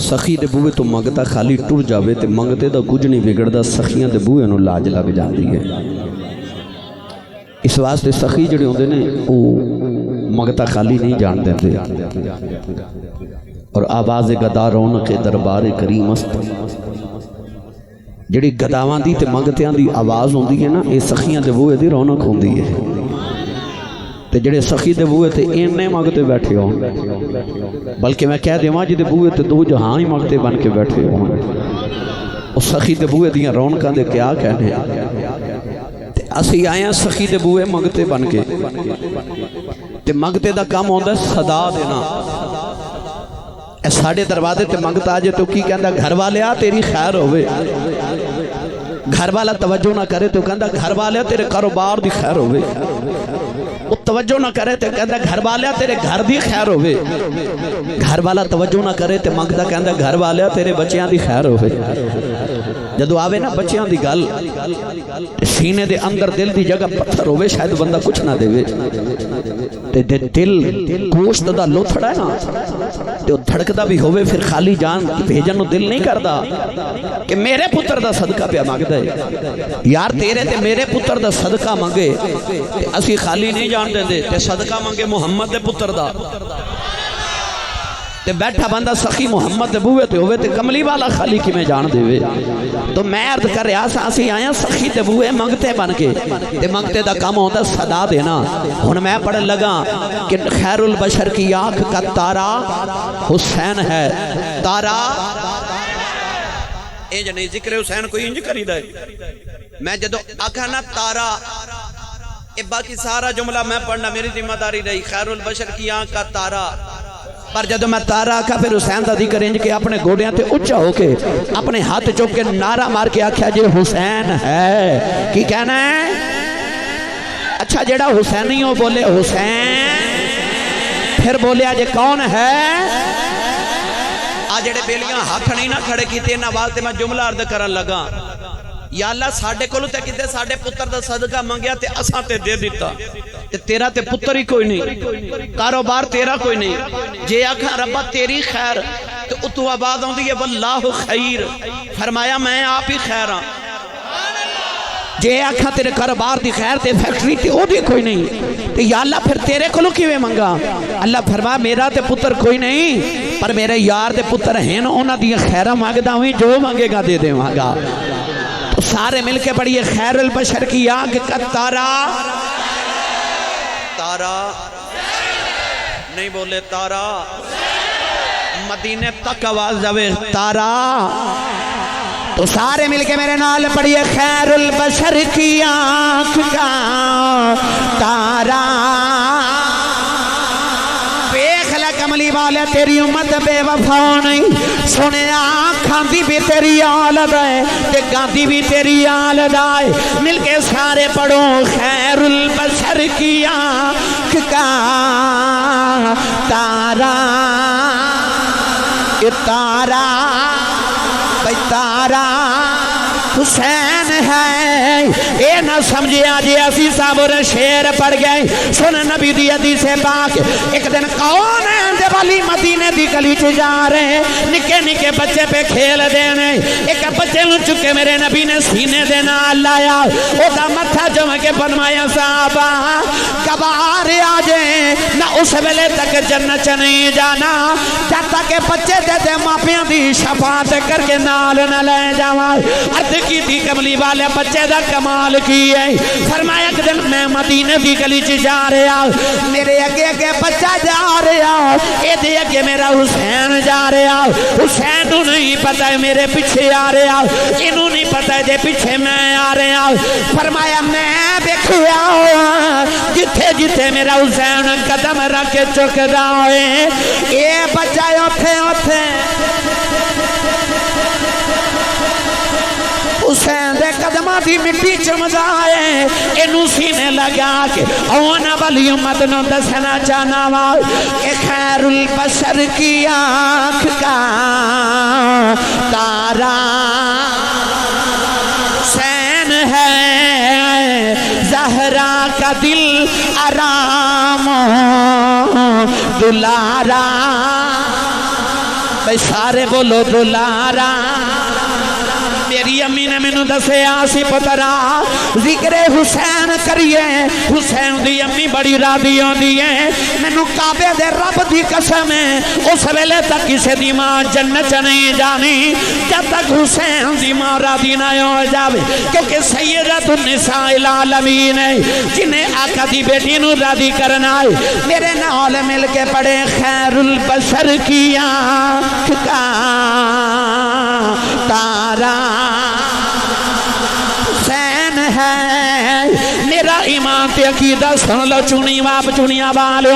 سخی دے بوئے تو منگتا خالی ٹر جاوے تے منگتے دا کچھ نہیں بگڑدا سخیاں دے بوئے انہوں لاج لگ جاندی ہے اس واسطے سخی جڑے ہوندے نے وہ منگتا خالی نہیں جان دیتے اور آواز گدا رونق دربار کریم است جڑی گداواں دی تے منگتیاں دی آواز ہوندی ہے نا اے سخیاں دے بوئے دی رونق ہوندی ہے تے جڑے سخی دے بوئے تے اینے منگتے بیٹھے ہوں بلکہ میں کہہ دیواں جی دے بوئے تے 2 جہاں ہی منگتے بن کے بیٹھے ہوں اور سخی دے بوئے دیاں رونقاں دے کیا کہنے اسی آئیں سخی دے بوئے منگتے بن کے تے منگتے دا کام ہوندہ ہے صدا دینا اے ساڑھے دروازے تے منگتا آجے تو کی کہندہ گھر والے آ تیری خیر ہوئے گھر والا توجہ نہ کرے تو کہندہ گھر والے تیرے کاروبار دی خیر ہوئے وہ توجہ نہ کرے تو کہندہ گھر والے تیرے گھر دی خیر ہوئے گھر والا توجہ نہ کرے تو منگتا کہندہ گھر والے تیرے بچیاں دی خیر ہوئے جدو آوے نا بچیاں دی گل سینے دے اندر دل دی جگہ پتھر ہوئے شاید بندہ کچھ نہ دے تے دل گوشت دا لوتھڑا ہے نا تے وہ دھڑکدا بھی ہوئے پھر خالی جان بھیجن نو دل نہیں کردا کہ میرے پتر دا صدقہ پہ مانگدا ہے یار تیرے تے میرے پتر دا صدقہ مانگے تے اسی خالی نہیں جان دے دے تے صدقہ مانگے محمد دے پتر دا تے بیٹھا بندہ سخی محمد دے بوئے تے ہوئے تے کملی والا خالی کی میں جان دے وے تو میں عرض کر رہا سا اسی آیا سخی تے بوئے منگتے بن کے تے منگتے دا کام ہوتا صدا دینا ہن میں پڑھ لگا کہ خیر البشر کی آنکھ کا تارا حسین ہے تارا انج نہیں ذکر حسین کوئی انج کری دے میں جدو آکھا نا تارا اے باقی سارا جملہ میں پڑھنا میری ذمہ داری رہی خیر البشر کی آنکھ کا تارا پر جدو میں تارا آکھا پھر حسین دا ذکر انج کے اپنے گوڑیاں تے اچھا ہو کے اپنے ہاتھ چوک کے نعرہ مار کے آکھا جے حسین ہے کی کہنا ہے اچھا جیڑا حسینیوں بولے حسین پھر بولے آجے کون ہے آج جڑے بیلیاں ہاتھ نہیں نہ کھڑے کیتے نہ والتے میں جملہ عرض کرن لگا یا اللہ ساڑھے کولو تے کیتے ساڑھے پتر دا صدقہ منگیا تے اساں تے دے دیتا تے تیرا تے پتر ہی کوئی نہیں کاروبار تیرا کوئی نہیں جے آکھا ربا تیری خیر تو اتو آباد ہوں دیئے واللہ خیر فرمایا میں آپ ہی خیر ہاں جے آکھا تیرے کاروبار دی خیر تے فیکٹری تے او دی کوئی نہیں تے یا اللہ پھر تیرے کولو کیویں منگا اللہ فرمایا میرا تے پتر کوئی نہیں پر میرے یار تے پتر ہیں انہاں دی خیرہ مانگدا ہوئی جو مانگے گا دے دے مانگا سارے مل کے پڑھئے خیر البشر کی آنکھ کا تارا تارا نہیں بولے تارا مدینے تک آواز جاوے تارا تو سارے مل کے میرے نال پڑھئے خیر البشر کی آنکھ کا تارا کملی والے تیری امت بے وفا نہیں سنے آنکھاں دی بھی تیری آلد ہے تے گاندی بھی تیری آلد ہے مل کے سارے پڑھو خیر البشر کی آنکھ کا تارا تارا بھئی تارا حسین ہے اے نہ سمجھے آجے اسی صاحب شیر پڑ گئے سن نبی دی حدیث پاک ایک دن کون ہے دے والی مدینے دی گلی چ جا رہے نکے نکے بچے پہ کھیل دینے ایک بچے نو چکے میرے نبی نے سینے دے نال لایا او دا متھا جم کے بنوایا صحابہ کبار آجے نہ اس ویلے تک جنت نہیں جانا جب تک بچے دے دے ماپیاں دی شفاعت کر کے نال نہ لے جاواں عرض کی تھی کملی والے بچے دا کمال کی ہے فرمایا کہ دن میں مدینہ دی گلی چ جا رہا میرے اگے اگے بچہ جا رہا اے دے اگے میرا حسین جا رہا حسین نو نہیں پتہ ہے میرے پیچھے آ رہا انہوں نہیں پتہ ہے دے پیچھے میں آ رہا فرمایا میں دیکھیا جتھے جتھے میرا حسین قدم رکھ کے چکدا ہوئے اے بچہ اوتھے اوتھے حسین دے قدمہ دی مٹی چمزائے انہوں سینے لگا کے اونا والی امت نو دسنا چاہنا وال کہ خیر البشر کی آنکھ کا تارا حسین ہے زہرا کا دل آرام دلارا بھئی سارے بولو دلارا میری امی نے میں نو دسے آسی پترا ذکر حسین کریے حسین دی امی بڑی راضی ہوں دیئے میں نو کعبے دے رب دی قسم ہے اس ویلے تک کسے دی ماں جنت نہیں جانی جب تک حسین دی ماں راضی نہ ہو جاوے کیونکہ سیدت النساء العالمین ہے جنہیں آقا دی بیٹی نو راضی کرنا ہے میرے نال مل کے پڑے خیر البشر کی آنکھ کا تارا حسین ہے میرا ایمان تے عقیدہ سن لو چونی واپ چونیاں والو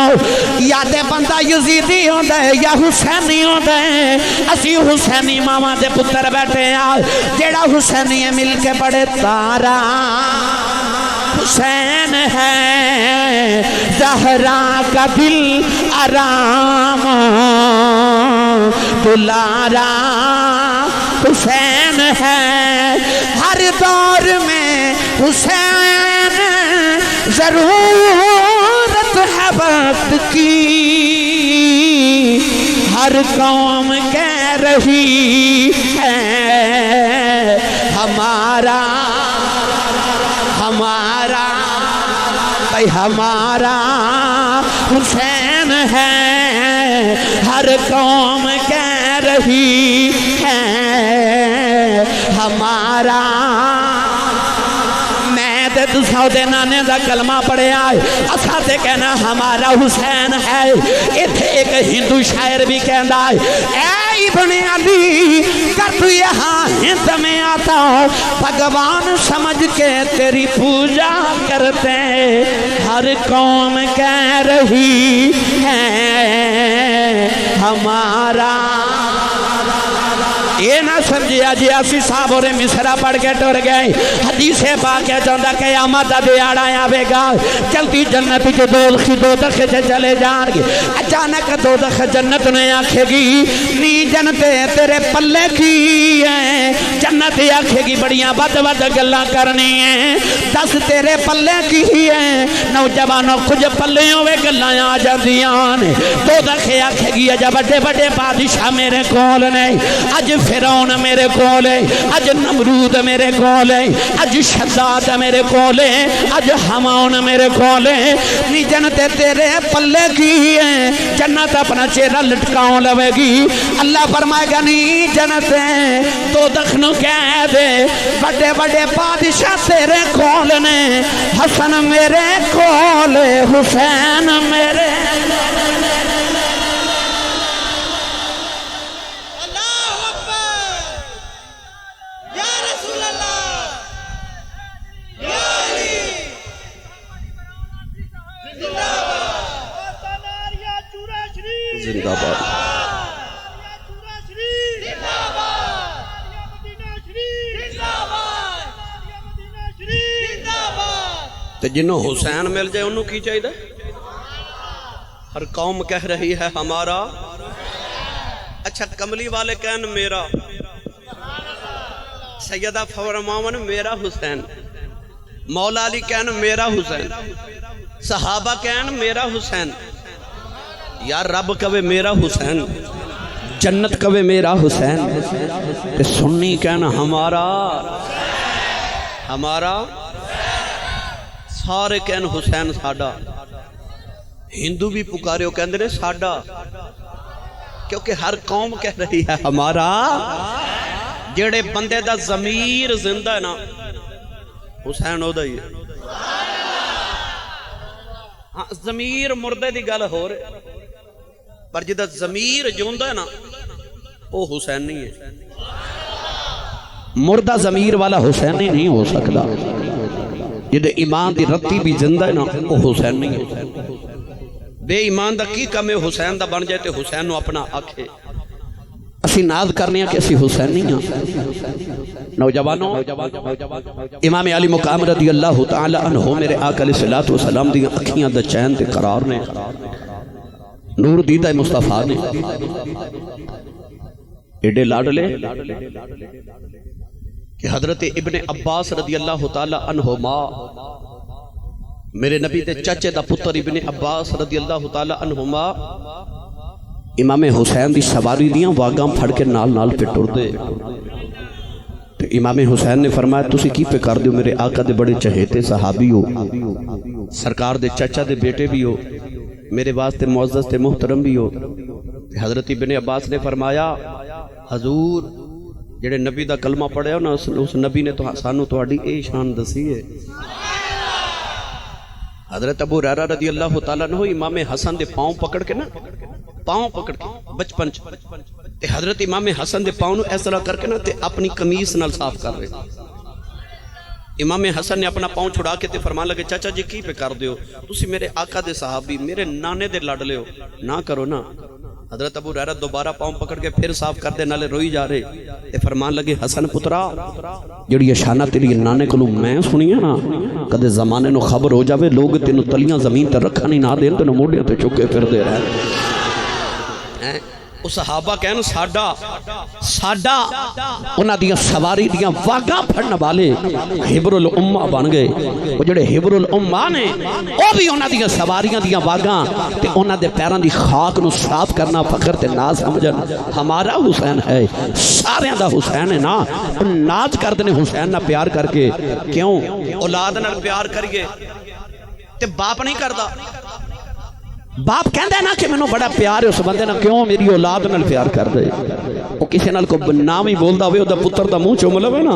یا تے بندہ یزیدی ہوں دے یا حسینی ہوں دے اسی حسینی ماما دے پتر بیٹھے آ جیڑا حسینی مل کے بڑے تارا حسین ہے زہرا کا دل آرام دلارا حسین ہے دور میں حسین ضرورت ہے وقت کی ہر قوم کہہ رہی ہے ہمارا بھائی ہمارا حسین ہے ہر قوم کہہ رہی ہے ہمارا تساں دے نانے دا کلمہ پڑھے آئے اساں تے کہنا ہمارا حسین ہے ایتھے ایک ہندو شاعر بھی کہندا ہے اے ابن علی کر تو یہاں ہند میں آتا بھگوان سمجھ کے تیری پوجا کرتے ہر قوم کہہ رہی ہے ہمارا یہ نہ سمجھیا جی اسی صاحب اور مصرہ پڑھ کے ٹر گئے حدیث پاک ہے چاہتا قیامت دا دیاڑا آوے گا جلدی جنت جو دوزخ سے چلے جان گے اچانک دوزخ جنت نے آکھے گی نی جنتے تیرے پلے کی ہیں جنت آکھے گی بڑیاں بد گلاں کرنی ہیں دس تیرے پلے کی ہیں نوجوانوں کچھ پلے ہوئے گلاں آ جاندیاں نے دوزخ آکھے گی اجا بڑے بڑے بادشاہ میرے کول نہیں اج فرعون میرے کولے اج نمرود میرے کولے اج شداد میرے کولے اج حمون میرے کولے نی جنت تیرے پلے کی ہیں جنت اپنا چہرہ لٹکاؤں لوے گی اللہ فرمائے گا نی جنت تو دخنو کہہ دے بڑے بڑے بادشاہ تیرے کول نے حسن میرے کولے حسین میرے زندہ باد تے جنہوں حسین مل جائے انہوں کی چاہیے ہر قوم کہہ رہی ہے ہمارا اچھا کملی والے کہن میرا سیدہ فرماون میرا حسین مولا علی کہن میرا حسین صحابہ کہن میرا حسین یا رب کہے میرا حسین جنت کہے میرا حسین تے سنی کہنا ہمارا سارے کہن حسین ساڈا ہندو بھی پکارے ہو کہندے نے ساڈا کیونکہ ہر قوم کہہ رہی ہے ہمارا جڑے بندے دا ضمیر زندہ ہے نا حسین ہو دا ہی ضمیر مردے دی گل ہو رہے پر جدہ ضمیر جوندہ ہے نا وہ حسین نہیں ہے مردہ ضمیر والا حسین نہیں ہو سکتا جدہ ایمان دی رتی بھی زندہ ہے نا وہ حسین نہیں ہے بے ایمان دا کی کم ہے حسین دا بن جائے تے حسین نو اپنا آکھے اسی ناز کرنے ہیں کہ اسی حسین نہیں ہیں نوجوانوں امام علی مقام رضی اللہ تعالی عنہ میرے آقا علیہ السلام دی اکھیاں دا چین تے قرار نے نور دیدہ مصطفیٰ نے ایڈے لاڈلے کہ حضرت ابن عباس رضی اللہ تعالی عنہما میرے نبی دے چچے دا پتر ابن عباس رضی اللہ تعالی عنہما امام حسین دی سواری دیاں واگاں پھڑ کے نال نال پہ ٹر دے تو امام حسین نے فرمایا تسی کی پہ کر دیو میرے آقا دے بڑے چہیتے صحابی ہو سرکار دے چچا دے بیٹے بھی ہو میرے واسطے معزز تے محترم بھی ہو حضرت ابن عباس نے فرمایا حضور جڑے نبی دا کلمہ پڑھے ہو نا اس نبی نے تو سانو تواڈی اے شان دسی ہے حضرت ابو ہریرہ رضی اللہ تعالیٰ عنہ امام حسن دے پاؤں پکڑ کے نا پاؤں پکڑ کے بچپن تے حضرت امام حسن دے پاؤں نو اس طرح کر کے نا تے اپنی قمیص نال صاف کر رہے امام حسن نے اپنا پاؤں چھڑا کے تے فرمان لگے چاچا جی کی پہ کر دیو تسی میرے آقا دے صحابی میرے نانے دے لڑ لے ہو نہ کرو نا حضرت ابو ہریرہ دوبارہ پاؤں پکڑ کے پھر صاف کر دے نالے روئی جا رہے تے فرمان لگے حسن پترا جڑی یہ شانہ تیری نانے کو میں سنی ہے نا کدے زمانے نو خبر ہو جاوے لوگ تینو تلیاں زمین تے رکھا نہیں نہ دین تینو موڑیاں تے چکے پھر دے رہے وہ صحابہ کہن ساڈا انہاں دیاں سواری دیاں واگاں پھڑن والے حبر الامہ بن گئے. وہ جڑے حبر الامہ نے وہ بھی انہاں دیاں سواریاں دیاں واگاں تے انہاں دے پیراں دی خاک نو صاف کرنا فخر تے ناز سمجھن. ہمارا حسین ہے سارے دا حسین ہے نا. ناز کردے نے حسین نہ پیار کر کے. کیوں اولاد نال پیار کریے تے باپ نہیں کردا. باپ کہندا ہے نا کہ مینوں بڑا پیار ہے اس بندے نال. کیوں میری اولاد نال پیار کر دے. وہ کسی نال کو نام ہی بولدا ہوئے اودے پتر دا منہ چوم لوے نا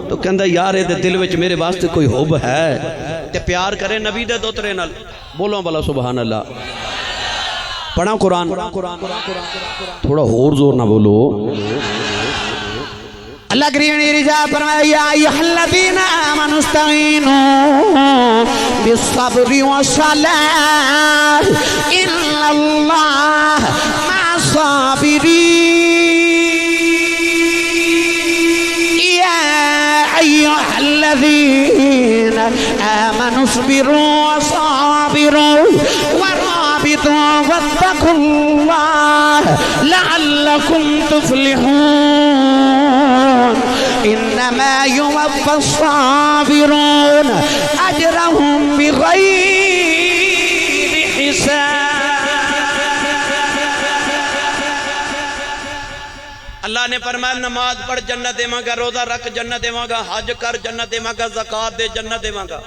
تو کہندا یار اے دے دل وچ میرے واسطے کوئی حب ہے تے پیار کرے نبی دے دوترے نال. بولو بلا سبحان اللہ. پڑھا قرآن تھوڑا اور زور نہ بولو. اللہ کریم نے ارشاد فرمایا یا ایھا الذین آمنوا استعینوا بالصبر والصلاۃ ان اللہ مع الصابرین. یا ایھا الذین آمنوا اصبروا وصابروا واتقوا اللہ لعلکم تفلحون. انما یوفی الصابرون اجرهم بغیر حساب. اللہ نے فرمایا نماز پڑھ جنت دیواں گا، روزہ رکھ جنت دیواں گا، حج کر جنت دیواں گا، زکات دے جنت دیواں گا.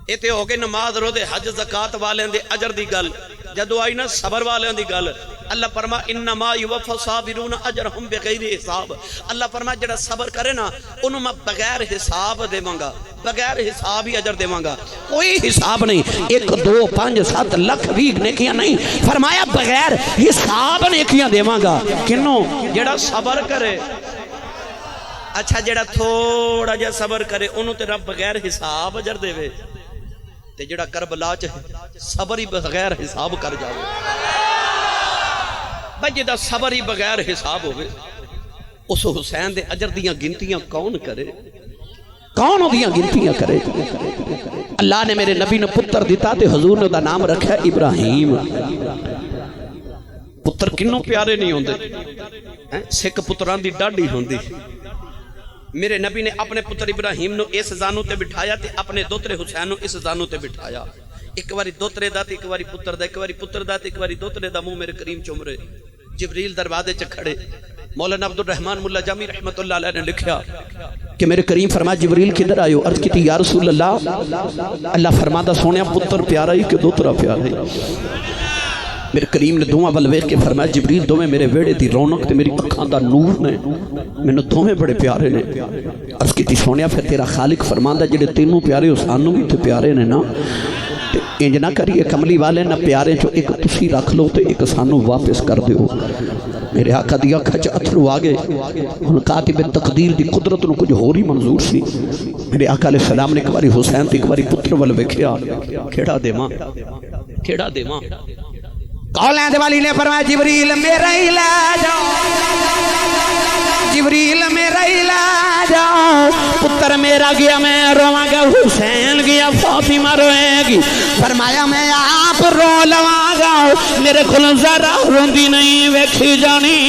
ایتھے ہو کے نماز روزے حج زکات والے دے اجر دی گل. جدو آئی نا صبر والے دی گل اللہ فرما انما یوفی الصابرون اجرهم بغیر حساب. اللہ فرما جڑا صبر کرے نا انہوں میں بغیر حساب دیواں گا، بغیر حساب ہی اجر دیواں گا. کوئی حساب نہیں. 1 2 5 7 لاکھ 20 نیکیاں نہیں. فرمایا بغیر حساب نیکیاں دیواں گا. کنوں جڑا صبر کرے. اچھا جڑا تھوڑا جا صبر کرے انہوں تے رب بغیر حساب اجر دے وے تے جڑا کربلا چ صبر ہی بغیر حساب کر جاوے. بھائی جدا صبر ہی بغیر حساب ہوئے اس حسین دے اجر دیاں گنتیاں کون کرے؟ کون دیاں گنتیاں کرے؟ اللہ نے میرے نبی نے پتر دیتا تے حضور نے دا نام رکھا ابراہیم. پتر کنوں پیارے نہیں ہوندے. سکھ پتران دی ڈاڈی ہوندی. میرے نبی نے اپنے پتر ابراہیم نو اس زانو تے بٹھایا تے اپنے دوترے حسین نو اس زانو تے بٹھایا. ایک باری دوترے دا تے ایک باری پتر دا، ایک باری پتر دا تے ایک باری دوترے دا. منہ میرے کریم چمرے. جبریل دروازے چ کھڑے. مولانا عبد الرحمن ملا جامی رحمت اللہ علیہ نے لکھا کہ میرے کریم فرمایا جبریل کدھر آئے ہو؟ عرض کی تھی یا رسول اللہ. اللہ فرمادا سونیا پتر پیارا ہی کہ دوترا پیارا ہی. میرے کریم نے دوواں ول ویکھ کے فرمایا جبریل دوویں میرے ویڑے دی رونق تے میری اکھاں دا نور نے، مینوں دوویں بڑے پیارے نے. عرض کیتی سونیا پھر تیرا خالق فرماندا جڑے تینوں پیارے ہو سانوں بھی تے پیارے نے نا. تے انج نہ کریے کملی والے نہ پیارے چو ایک تسی رکھ لو تے ایک سانوں واپس کر دیو. میرے آقا دی اکھاں چ اتھرو آ گئے. ہن کاتب تقدیر دی قدرت نو کچھ ہور ہی منظور سی. میرے آقا علیہ السلام نے ایک باری حسین تے ایک باری پتر ول ویکھیا. کیڑا دیواں کیڑا دیواں؟ کولیں دے والی نے فرمایا جبریل میرا ہی لے جاؤ، جبریل میرا ہی لے جاؤ. پتر میرا گیا میں رواں گا، حسین گیا فاطمہ روئے گی. فرمایا میں آپ رو لواں گا. میرے کھل ذرا روندی نہیں ویکھی جانی.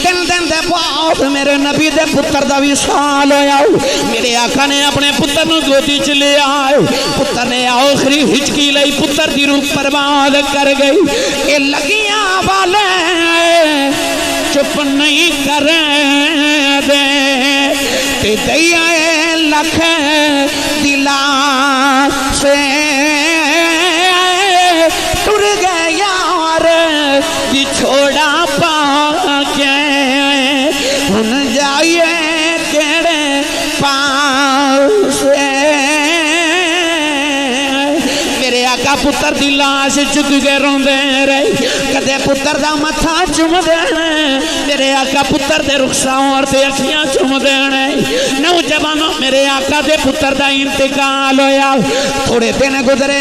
دن دن دے بعد میرے نبی دے پتر دا وصال ہویا. میرے آقا نے اپنے پتر نو گودی چ لے آئے. پتر نے آخری ہچکی لئی، پتر دی روح برباد کر گئی. اے لگیاں والے چپ نہیں کریں دے تے دیا لکھ دلا سے ٹر گئے یار جی چھوڑا پا کے. ہن جائیے کیڑے پاس میرے آقا پتر دی لاش چک کے روندے رہے. کدے پتر دا متھا چوم دینے، میرے آقا پتر دے رخسار تے اکھیاں چوم دینے. نوجوانوں میرے آقا دے پتر دا انتقال ہویا. تھوڑے دن گزرے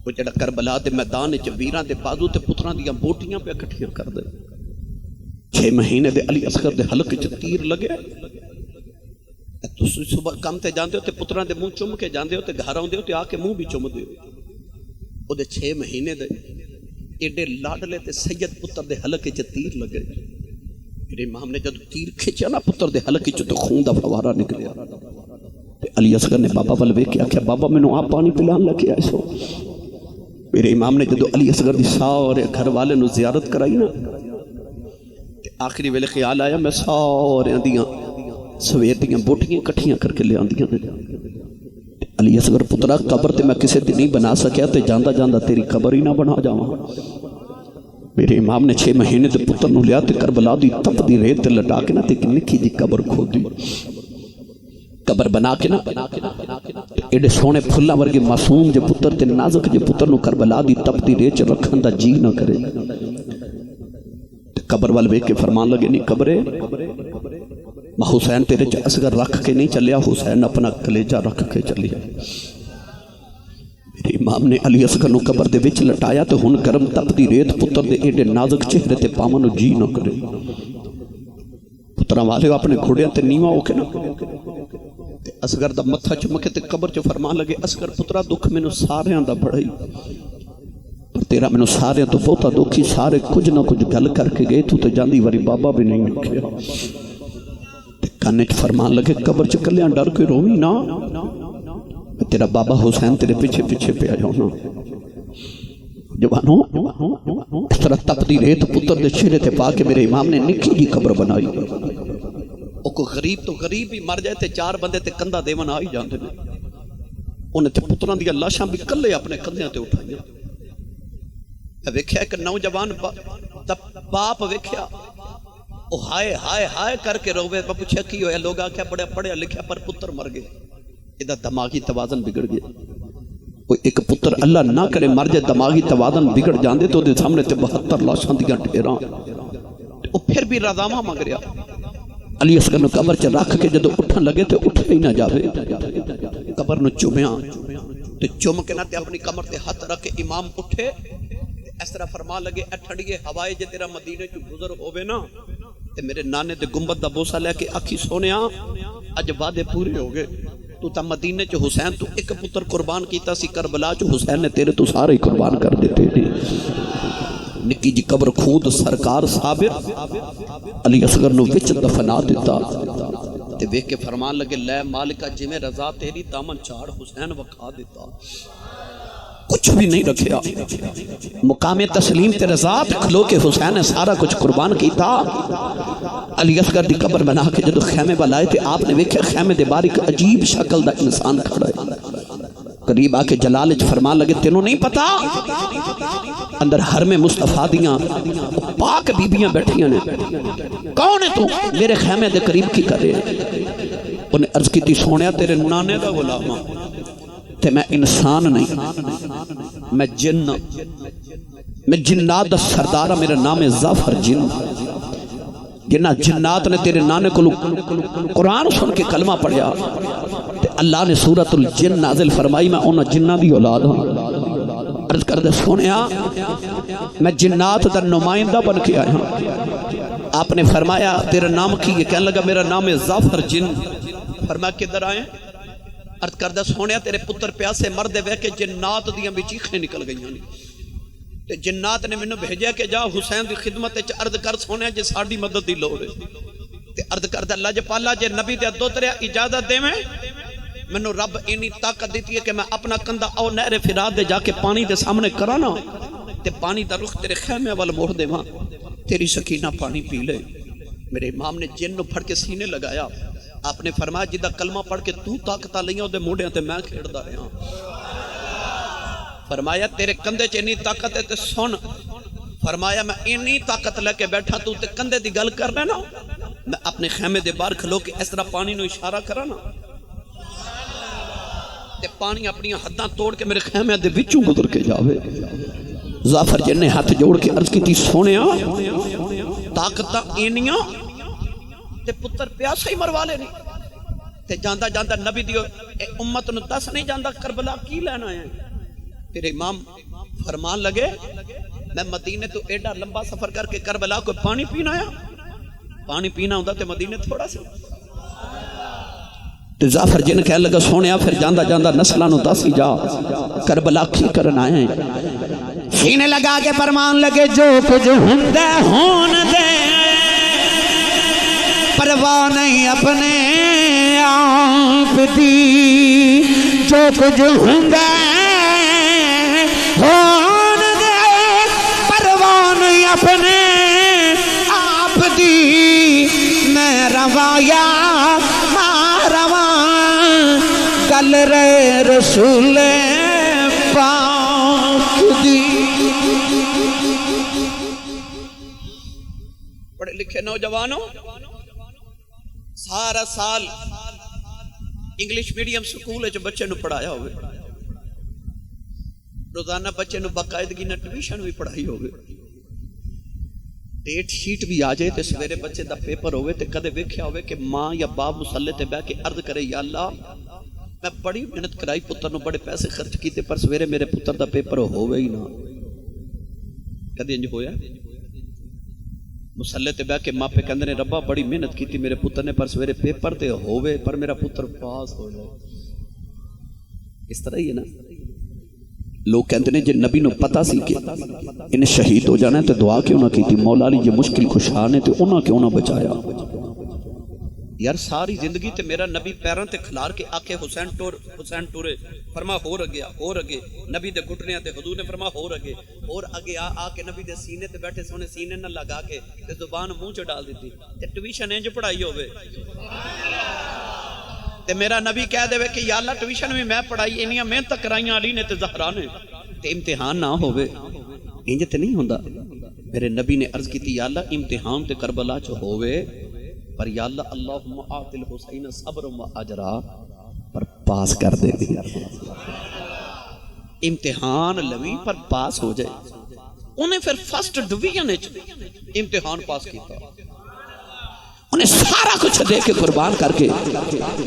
وہ جڑا کربلا دے میدان وچ ویراں دے بازو تے پتراں دیاں بوٹیاں پہ اکٹھیاں کر دے 6 مہینے دے علی اصغر دے حلق وچ تیر لگے تسی صبح کام تے جاندے ہو تے پتراں دے منہ چم کے جاندے ہو تے گھر آوندے ہو تے آ کے منہ بھی چم دے ہو او دے 6 مہینے دے ایڈے لاڈلے تے سید پتر دے حلق وچ تیر لگے میرے امام نے جب تیر کھچیا نا پتر دے حلق وچ تے خون دا فوارہ نکلیا تے علی اصغر نے بابا ول ویکھ کے آکھیا بابا مینوں آپ پانی پلان لگے آئے سو میرے امام نے جدو علی اصغر دی سارے گھر والے نو زیارت کرائی نا تے آخری ویلے خیال آیا میں سارے دیاں سویر دیاں بوٹیاں کٹھیاں کر کے لے آندیاں علی اصغر پترا قبر تے میں کسے تے نہیں بنا سکیا تے جاندہ جاندہ تیری قبر ہی نہ بنا جاواں میرے امام نے 6 مہینے تے پتر نو لیا تے کربلا دی تپ دی ریت تے لٹا کے نا تے نکھی جی قبر کھود دی قبر بنا کے نا ایڈے سونے پھلا ورگے معصوم جے پتر تے نازک جے پتر نو کربلا دی تپ دی ریت رکھن دا جی نہ کرے تے قبر وال ویکھ کے فرمان لگے نہیں قبرے میں حسین تیرے چ اصغر رکھ کے نہیں چلیا حسین اپنا کلیجہ رکھ کے چلیا میرے امام نے علی اصغر نو قبر دے وچ لٹایا تے ہن گرم تپ دی ریت پتر دے ایڈے نازک چہرے تے پاواں نو جی نہ کرے پتراں والے اپنے گھوڑیاں تے نیواں ہو کے نا تے اصغر دا متھا چوم کے تے قبر چ فرمان لگے اصغر پترا دکھ مینوں ساریاں دا بڑا ہی پر تیرا مینوں سارے تو بہتا دکھی سارے کچھ نہ کچھ گل کر کے گئے تو تے جاندی واری بابا بھی نہیں لکھیا کانے چ فرمان لگے قبر چ کلیاں ڈر کے روویں نا تیرا بابا حسین تیرے پیچھے پیچھے پہ آیا ہونا جوانوں اس طرح تپ دی ریت پتر دے چہرے تے پا کے میرے امام نے نکی جی قبر بنائی او کو غریب تو غریب ہی مر جائے تے 4 بندے تے کندھا دیون آ ہی جاندے نے انہیں تے پتراں دی لاشاں بھی کلے اپنے کندھیاں تے اٹھائیاں ویکھیا ایک نوجوان باپ ویکھیا او ہائے ہائے ہائے کر کے روے پوچھا کی ہویا لوگ آکھیا بڑے پڑھیا لکھیا پر پتر مر گئے ادھا دماغی توازن بگڑ گیا کوئی ایک پتر اللہ نہ کرے مر جائے دماغی توازن بگڑ جاندے تو دے سامنے تے 72 لاشاں دیاں ڈھیراں او پھر بھی رضامہ مانگ رہا علی اصغر نو قبر چ رکھ کے جدو اٹھن لگے تے اٹھے ہی نہ جاوے قبر نو چومیا تے چوم کے نہ تے اپنی کمر تے ہاتھ رکھ کے امام اٹھے اس طرح فرمان لگے اے ٹھنڈیے ہوائے جے تیرا مدینے چ گزر ہووے نا تے میرے نانے دے گنبد دا بوسا لے کے آکھی سونیا اج وعدے پورے ہو گئے تو تا مدینے چ حسین تو ایک پتر قربان کیتا سی کربلا چ حسین نے تیرے تو سارے قربان کر دیتے تھے نکی جی قبر خود سرکار صابر علی اصغر نو وچ دفنا دیتا تے ویکھ کے فرمان لگے لے مالکہ جویں رضا تیری دامن چاڑ حسین وکھا دیتا کچھ بھی نہیں رکھیا مقام تسلیم تے رضا پہ کھلو کے حسین نے سارا کچھ قربان کیتا علی اصغر دی قبر بنا کے جدو خیمے والائے تھے آپ نے ویکھیا خیمے دے باہر ایک عجیب شکل دا انسان کھڑا ہے قریب آ کے جلال وچ فرمان لگے تینوں نہیں پتا اندر حرم مصطفیٰ دیاں پاک بیبیاں بیٹھیاں نے کون ہے تو میرے خیمے دے قریب کی کر رہے ہیں انہیں عرض کی تھی سونیا تیرے نانے دا غلام تے میں انسان نہیں میں جن میں جنات دا سردارہ میرا نام ظفر جن جنہ جنات نے تیرے نانے کو قرآن سن کے کلمہ پڑھیا تے اللہ نے سورۃ الجن نازل فرمائی میں انہوں جنہ دی اولاد ہوں عرض کر دے سونیا میں جنات دا نمائندہ بن کے آیا ہوں آپ نے فرمایا تیرا نام کی یہ کہنے لگا میرا نام ظفر جن فرمایا کدھر آئے عرض کردہ سونیا تیرے پتر پیاسے مردے وے کے جنات دیاں بھی چیخیں نکل گئی تے جنات نے منو بھیجیا کہ جا حسین دی خدمت وچ عرض کر سونیا جے ساڈی مدد دی لوڑ ہے تے عرض کردہ اللہ جے پالا جے نبی دے دوتریا اجازت دیویں منو رب اینی طاقت دیتی ہے کہ میں اپنا کندھا او نہر فرات دے جا کے پانی دے سامنے کراں نا تے پانی دا رخ تیرے خیمے وال موڑ دیواں تیری سکینہ پانی پی لے میرے امام نے جن نو پھڑ کے سینے لگایا آپ نے فرمایا جدہ کلمہ پڑھ کے تو طاقتہ لئیاں دے موڑیاں تے میں کھیڑ دا رہا فرمایا تیرے کندھے چ انی طاقت ہے تے سن فرمایا میں انی طاقت لے کے بیٹھا تو تے کندھے دی گل کر رہے نا میں اپنے خیمے دے باہر کھلو کے اس طرح پانی نو اشارہ کرا نا تے پانی اپنی حداں توڑ کے میرے خیمے دے وچوں گزر کے جاوے ظفر جن نے ہاتھ جوڑ کے عرض کی تھی سونیا طاقتاں اینیاں تے پتر پیاسا ہی مروا لے نہیں تے جاندہ جاندہ نبی دیو امت نو دس نہیں جاندہ کربلا کی لینا ہے پھر امام فرمان لگے میں مدینے تو ایڈا لمبا سفر کر کے کربلا کو پانی پینا آیا، پانی پینا ہوتا تے مدینے تھوڑا سا تے ظافر جن کہنے لگا سونیا پھر جاندہ جاندہ نسلہ نو داسی جا کربلا کی کرنا ہے، سینے لگا کے فرمان لگے جو کچھ ہندے ہون دے پرواہ نہیں اپنے آپ دی، جو کچھ ہندے ہون دے پرواہ نہیں اپنے آپ دی، میں روایا ماں رواں گل رے رسول پاک دی۔ پڑھے لکھے نوجوانوں سارا سال انگلش میڈیم سکول ہے جو بچے نو پڑھایا ہوئے، روزانہ بچے نو باقاعدگی نہ ٹیوشن بھی پڑھائی ہوئے، ڈیٹ شیٹ بھی آ جائے تے سویرے بچے دا پیپر ہوئے تے کدے ویکھیا ہوئے کہ ماں یا باپ مصلے تے بیٹھ کے عرض کرے یا اللہ میں بڑی محنت کرائی پتر نو بڑے پیسے خرچ کیتے پر سویرے میرے پتر دا پیپر ہوئے ہی نہ، کدے انج ہویا؟ مسلے تے بیٹھ کے ماں پہ کہندے نے ربا بڑی محنت کیتی میرے پتر نے پر سویرے پیپر تے ہوئے پر میرا پتر پاس ہو جائے، اس طرح ہی ہے نا۔ لوگ کہتے ہیں جی نبی نو پتا سی کہ انہیں شہید ہو جانا ہے تو دعا کیوں نہ کی تھی، مولا علی یہ مشکل خوشان ہے تو انہاں کیوں نہ بچایا؟ یار ساری زندگی تے میرا نبی پیران تے کھلار کے آکے حسین ٹورے فرما ہو رگے نبی دے گھٹنے تے حضور نے فرما ہو رگے اور اگے آکے نبی دے سینے تے بیٹھے سونے سینے نہ لگا کے تے زبان منہ چ ڈال دیتی تے ٹیوشن انج پڑھائی ہوئے تے میرا نبی کہہ دے کہ یا اللہ ٹیوشن میں پڑھائی انیاں محنت کرائیاں علی نے تے زہرا نے تے امتحان نہ ہوئے، انج تے نہیں ہوندا۔ میرے نبی نے عرض کیتی یا اللہ امتحان تے کربلا چ ہوئے پر یا اللہ اللہم آت الحسین صبر و اجرا پر پاس کر دے گی، امتحان لوی پر پاس ہو جائے۔ انہیں پھر فرسٹ ڈویژن امتحان پاس کیتا، انہیں سارا کچھ دے کے قربان کر کے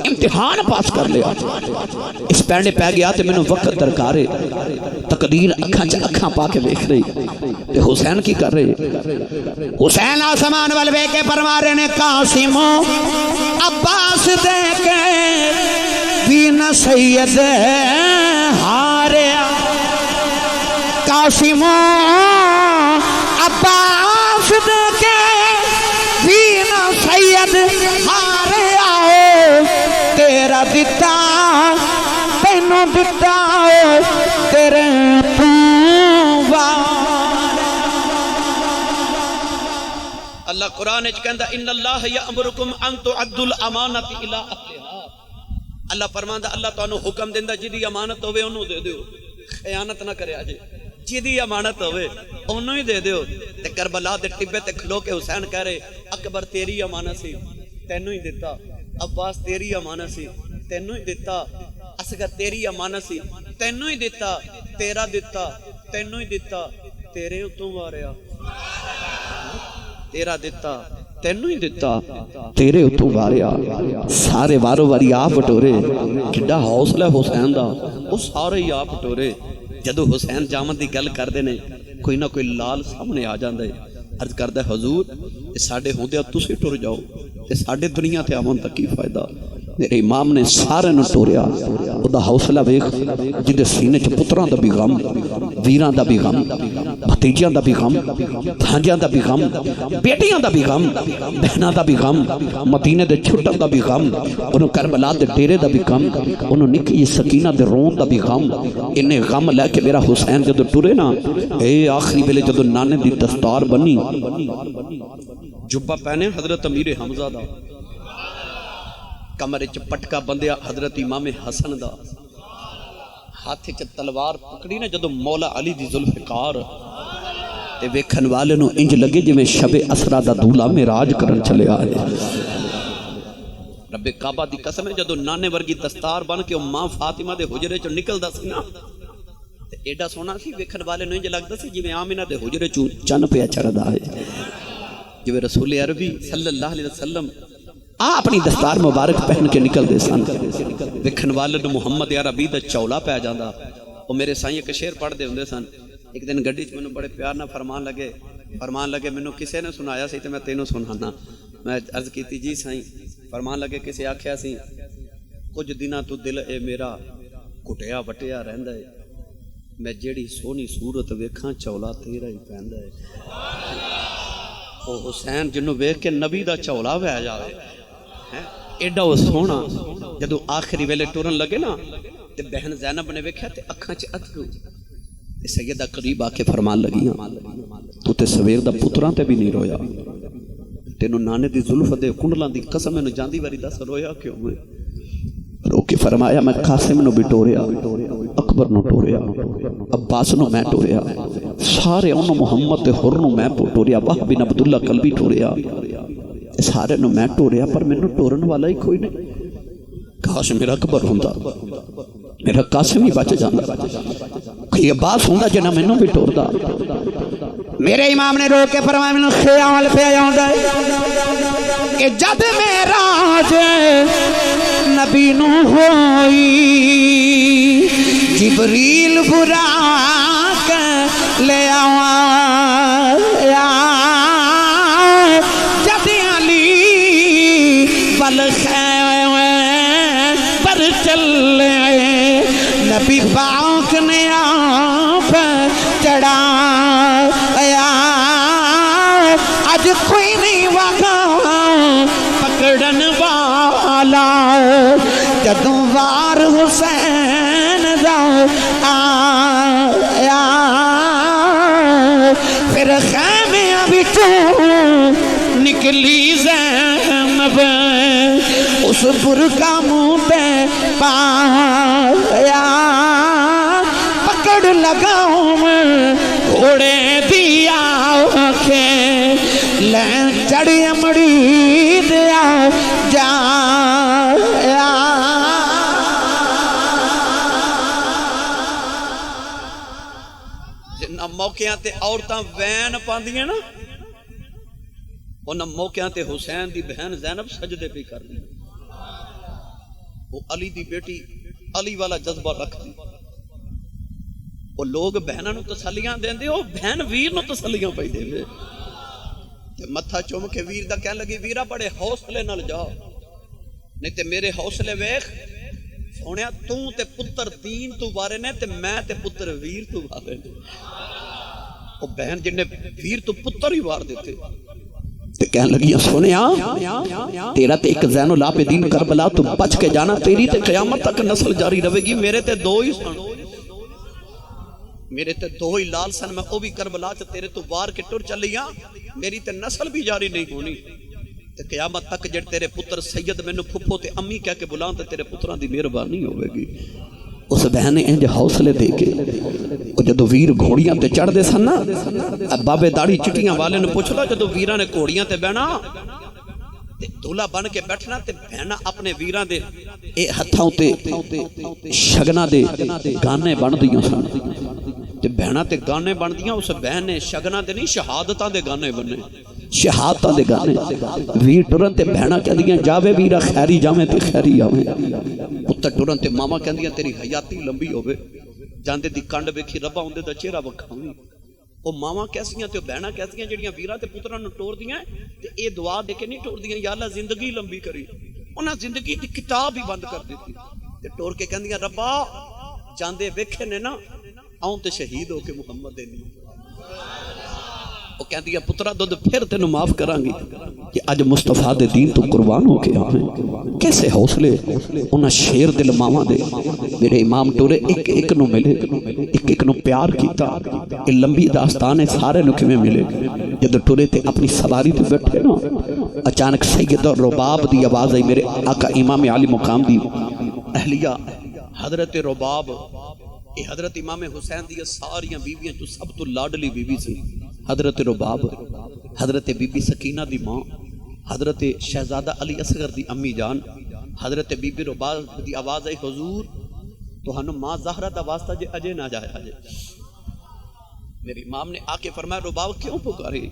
امتحان پاس کر لیا۔ اس پینڈے پہ گیا تو میں نے وقت درکار ہے، تقدیر اکھاں پا کے دیکھ رہی تے حسین کی کر رہے، حسین آسمان والوے کے پروارے نے قاسم عباس دے کے بین سید ہاریا، قاسم عباس دے کے بین سید ہاریا، تیرا دتا تینوں دتا تیرے اللہ قرآن کہندا ان اللہ یامرکم ان تعدوا الامانۃ الی اہلھا، اللہ فرماندا اللہ تانوں حکم دیندا جدی امانت ہوے اونوں دے دیو، خیانت نہ کریا جے، جدی امانت ہوے اونوں ہی دے دیو۔ تے کربلا دے ٹبے تے کھلو کے حسین کہہ رہے اکبر تیری امانت سی تینوں ہی دیتا، عباس تیری امانت سی تینوں ہی دیتا، اصغر تیری امانت سی تینوں ہی دیتا، تیرا دیتا تینوں ہی دیتا، تیرے اتوں واریا، تیرا دیتا تینوں ہی دیتا تیرے اتوں واریا، سارے وارو واری آپ بٹورے، کڈا حوصلہ حسین دا، وہ سارے ہی آپ بٹورے۔ جدو حسین جامد دی گل کر دینے کوئی نہ کوئی لال سامنے آ جاندے، عرض کردہ حضور اس ساڑھے ہوندے تسی ٹر جاؤ، اس ساڑھے دنیا تے آمن تک کی فائدہ۔ میرے امام نے سارے نو ٹوریا، او دا حوصلہ ویکھ جدے سینے چ پتراں دا بھی غم، ویراں دا بھی غم، بھتیجیاں دا بھی غم، بھانجیاں دا بھی غم، بیٹیاں دا بھی غم، بہناں دا بھی غم، مدینے دے چھٹن دا بھی غم، انہوں کربلا دے ڈیرے دا بھی غم، انہوں نکی سکینہ دے رون دا بھی غم، انہیں غم لے کے میرا حسین جدو ٹرے نا، اے آخری ویلے جدو نانے دی دستار بنی، جبہ پہنے حضرت امیر حمزہ دا، کمرے چ پٹکا بندیا حضرت امام حسن دا، ہاتھ چ تلوار پکڑی نا جدو مولا علی دی ذوالفقار، تے ویکھن والے نو انج لگے جی میں شب اسرا دا دولا معراج کرن چلے آئے۔ رب کعبہ دی قسم ہے جدو نانے ورگی دستار بن کے ماں فاطمہ دے حجرے چ نکلدا سی نا، تے ایڈا سونا سی ویکھن والے نو انج لگدا سی جویں آمنہ دے حجرے چ چن پیا چڑھدا ہے، جویں رسول عربی صلی اللہ علیہ وسلم اپنی دستار مبارک پہن کے نکل دے سن، ویکھن والے نو محمد عربی دا چولا پہ جاندا، وہ میرے سائیں ایک شعر پڑھ دے ہوندے سن. ایک دن گڈی چ مینوں بڑے پیار نال فرمان لگے مینوں کسے نے سنایا سی تے میں تینوں سنانا. میں عرض کیتی جی سائیں. فرمان لگے کسے آکھیا سی کچھ دناں تو دل اے میرا کٹیا وٹیا رہندا ہے, میں جیڑی سونی صورت ویکھاں چولا تیرا ہی پیندا ہے. او حسین جنوں ویکھ کے نبی دا چولا وہ جاوے ایڈا وہ سونا. جدوں آخری ویلے ٹرن لگے نا تے بہن زینب نے ویکھیا تے اکھاں چ اتھرو. تے سیدہ قریب آ کے فرمان لگیاں تو تے سویر دا پتراں تے بھی نہیں رویا, تینوں نانے دی زلف دے کنڈلاں دی قسم مینوں جاندی واری دس رویا کیوں ہے؟ رو کے فرمایا میں قاسم نو بھی ٹوریا, اکبر نو ٹوریا, عباس نو میں ٹوریا, سارے انہوں محمد تے حر نو میں ٹوریا, وہب بن عبداللہ قلبی ٹوریا, سارے نو میں ٹوریا, پر مینوں ٹورن والا ہی کوئی نہیں. کاش میرا اکبر ہوندا, میرا قاسم ہی بچ جاندا, کوئی عباس ہوندا جنہ مینوں بھی ٹوردا. میرے امام نے رو کے فرمایا مینوں خیال پہ آوندا ہے کہ جد معراج نبی نو ہوئی جبریل برا کے لے آیا, جد علی بالخیمے پر چلے نبی پاک نے آپ چڑھایا. آج کوئی نہیں وہاں پکڑن والا جدوں وار حسین دا آیا. پھر خیمیاں وچوں نکلی زینب اس برقع منہ تے پایا. پکڑ لگاؤں گھوڑے دیا آنکھیں لین چڑی امڑی دیا جایا. جنہ موقعاں تے عورتاں وین پاندیاں نا انہاں موقعاں تے حسین دی بہن زینب سجدے پہ کر دی. وہ علی دی بیٹی علی والا جذبہ رکھ دی. وہ لوگ بہناں نو تسلیاں دیندے, وہ بہن ویر نو تسلیاں پئی دیندے. تے متھا چوم کے ویر دا کہن لگی ویرا بڑے حوصلے نال جا, نہیں تے میرے حوصلے ویکھ سونیا تو تے پتر دین تو وارے نے تے میں تے پتر ویر تو وارے نے. وہ بہن جن نے ویر تو پتر ہی وار دیتے تے کہن لگی سونیا تیرا تے ایک زین العابدین کربلا تو بچ کے جانا, تیری تے قیامت تک نسل جاری رہے گی. میرے تے دو ہی سن, میرے تے دو ہی لال سن, میں او بھی کربلا چ تیرے تو وار کے ٹر چلیاں, میری تے نسل بھی جاری نہیں ہونی. تے قیامت تک جڑ تیرے پتر سید مینوں پھپھو تے امی کہہ کے بلان تے تیرے پتراں دی مہربانی ہوے گی. اس بہن نے انج حوصلے دے کے جدو ویر گھوڑیاں تے چڑھ دے سن نا, بابے داڑھی چٹیاں والے نے پوچھ لو جدو ویراں نے گھوڑیاں تے بہنا تے دولہا بن کے بیٹھنا تے بہنا اپنے ویراں دے اے ہتھاں تے شگنا دے گانے بن دیاں سن تے بہنا تے گانے بن دیاں. اس بہن نے شگنا دے نہیں شہادتاں دے گانے بنے, شہادتاں دے گانے. ویر ٹرن تے بہنا کہندیاں جاوے ویرا خیری جاویں تے خیری آویں. پتر ٹرن تے ماما کہندیاں تیری حیاتی لمبی ہوے, جاندے دی کنڈ ویکھی ربا ہوندے دا چہرہ وکھاویں. او ماما کیسیاں تے بہنا کیسیاں جڑیاں ویراں تے پتراں نوں ٹور دیاں تے اے دعا دے کے نہیں ٹور دیاں یا اللہ زندگی لمبی کری. انہاں زندگی دی کتاب ہی بند کر دتی تے ٹور کے کہندیاں ربا جاندے ویکھے نے نا آؤں تے شہید ہو کے محمد دے نہیں. وہ کہندی ہے پترا دودھ پھر تینوں معاف کرانگی کہ اج مصطفیٰ دے دین تو قربان ہو کے آئیں. کیسے حوصلے انہاں شیر دل ماما دے. میرے امام ٹورے ایک ایک نو ملے, ایک ایک نو پیار کیتا. یہ لمبی داستان ہے, سارے نو کیویں ملے. جدو ٹورے تے اپنی سواری تے بیٹھے نا, اچانک سید رباب دی آواز آئی. میرے آقا امام علی مقام دی اہلیہ حضرت رباب, یہ حضرت امام حسین دی ساریاں بیویاں جو سب تو لاڈلی بیوی سی. حضرت رباب, حضرت بی بی سکینہ دی ماں, حضرت شہزادہ علی اصغر دی امی جان. حضرت بی بی رباب دی آواز آئی حضور تو ہنو ماں زہرہ دا واسطہ جے اجے نہ جائے اجے. میرے امام نے آ کے فرمایا رباب کیوں پکاری؟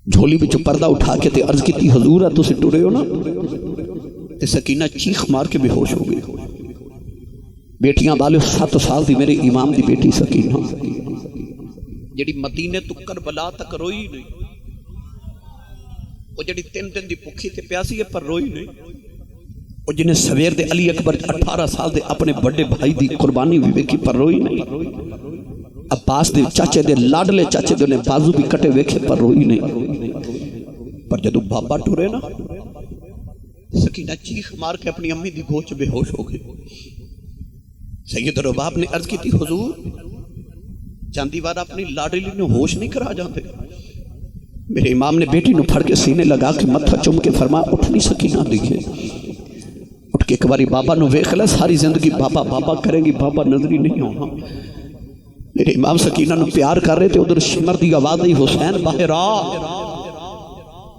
جھولی بچ پردہ اٹھا کے تے عرض کیتی حضور تسی ٹرے ہو نا. تے سکینہ چیخ مار کے بے ہوش ہو گئی. بیٹیاں والے 7 سال دی میرے امام دی بیٹی سکینہ جڑی مدینے تو کربلا تک روئی نہیں، وہ جڑی 3 دن دی بھوکی تے پیاسی ہے پر روئی نہیں، وہ جنہیں سویر دے علی اکبر 18 سال دے اپنے بڑے بھائی دی قربانی بھی ویکھی پر روئی نہیں، عباس دے چاچے دے لاڈلے چاچے دے بازو بھی کٹے ویکھے پر روئی نہیں، پر جدو بابا ٹورے نا سکینہ چیخ مار کے اپنی امی دی گوچ بے ہوش ہو گئی۔ سید رباب نے عرض کی تھی حضور چاندی وار اپنی لاڈلی نے ہوش نہیں کرا جاندے۔ میرے امام نے بیٹی نو پھڑ کے سینے لگا کے متھا چم کے فرمایا اٹھ نہیں سکینہ دیکھے، اٹھ کے ایک باری بابا نو ویکھ لے، ساری زندگی بابا بابا کریں گی، بابا نظری نہیں ہونا۔ میرے امام سکینہ نو پیار کر رہے تھے، ادھر شمر دی آواز آئی حسین باہر آ۔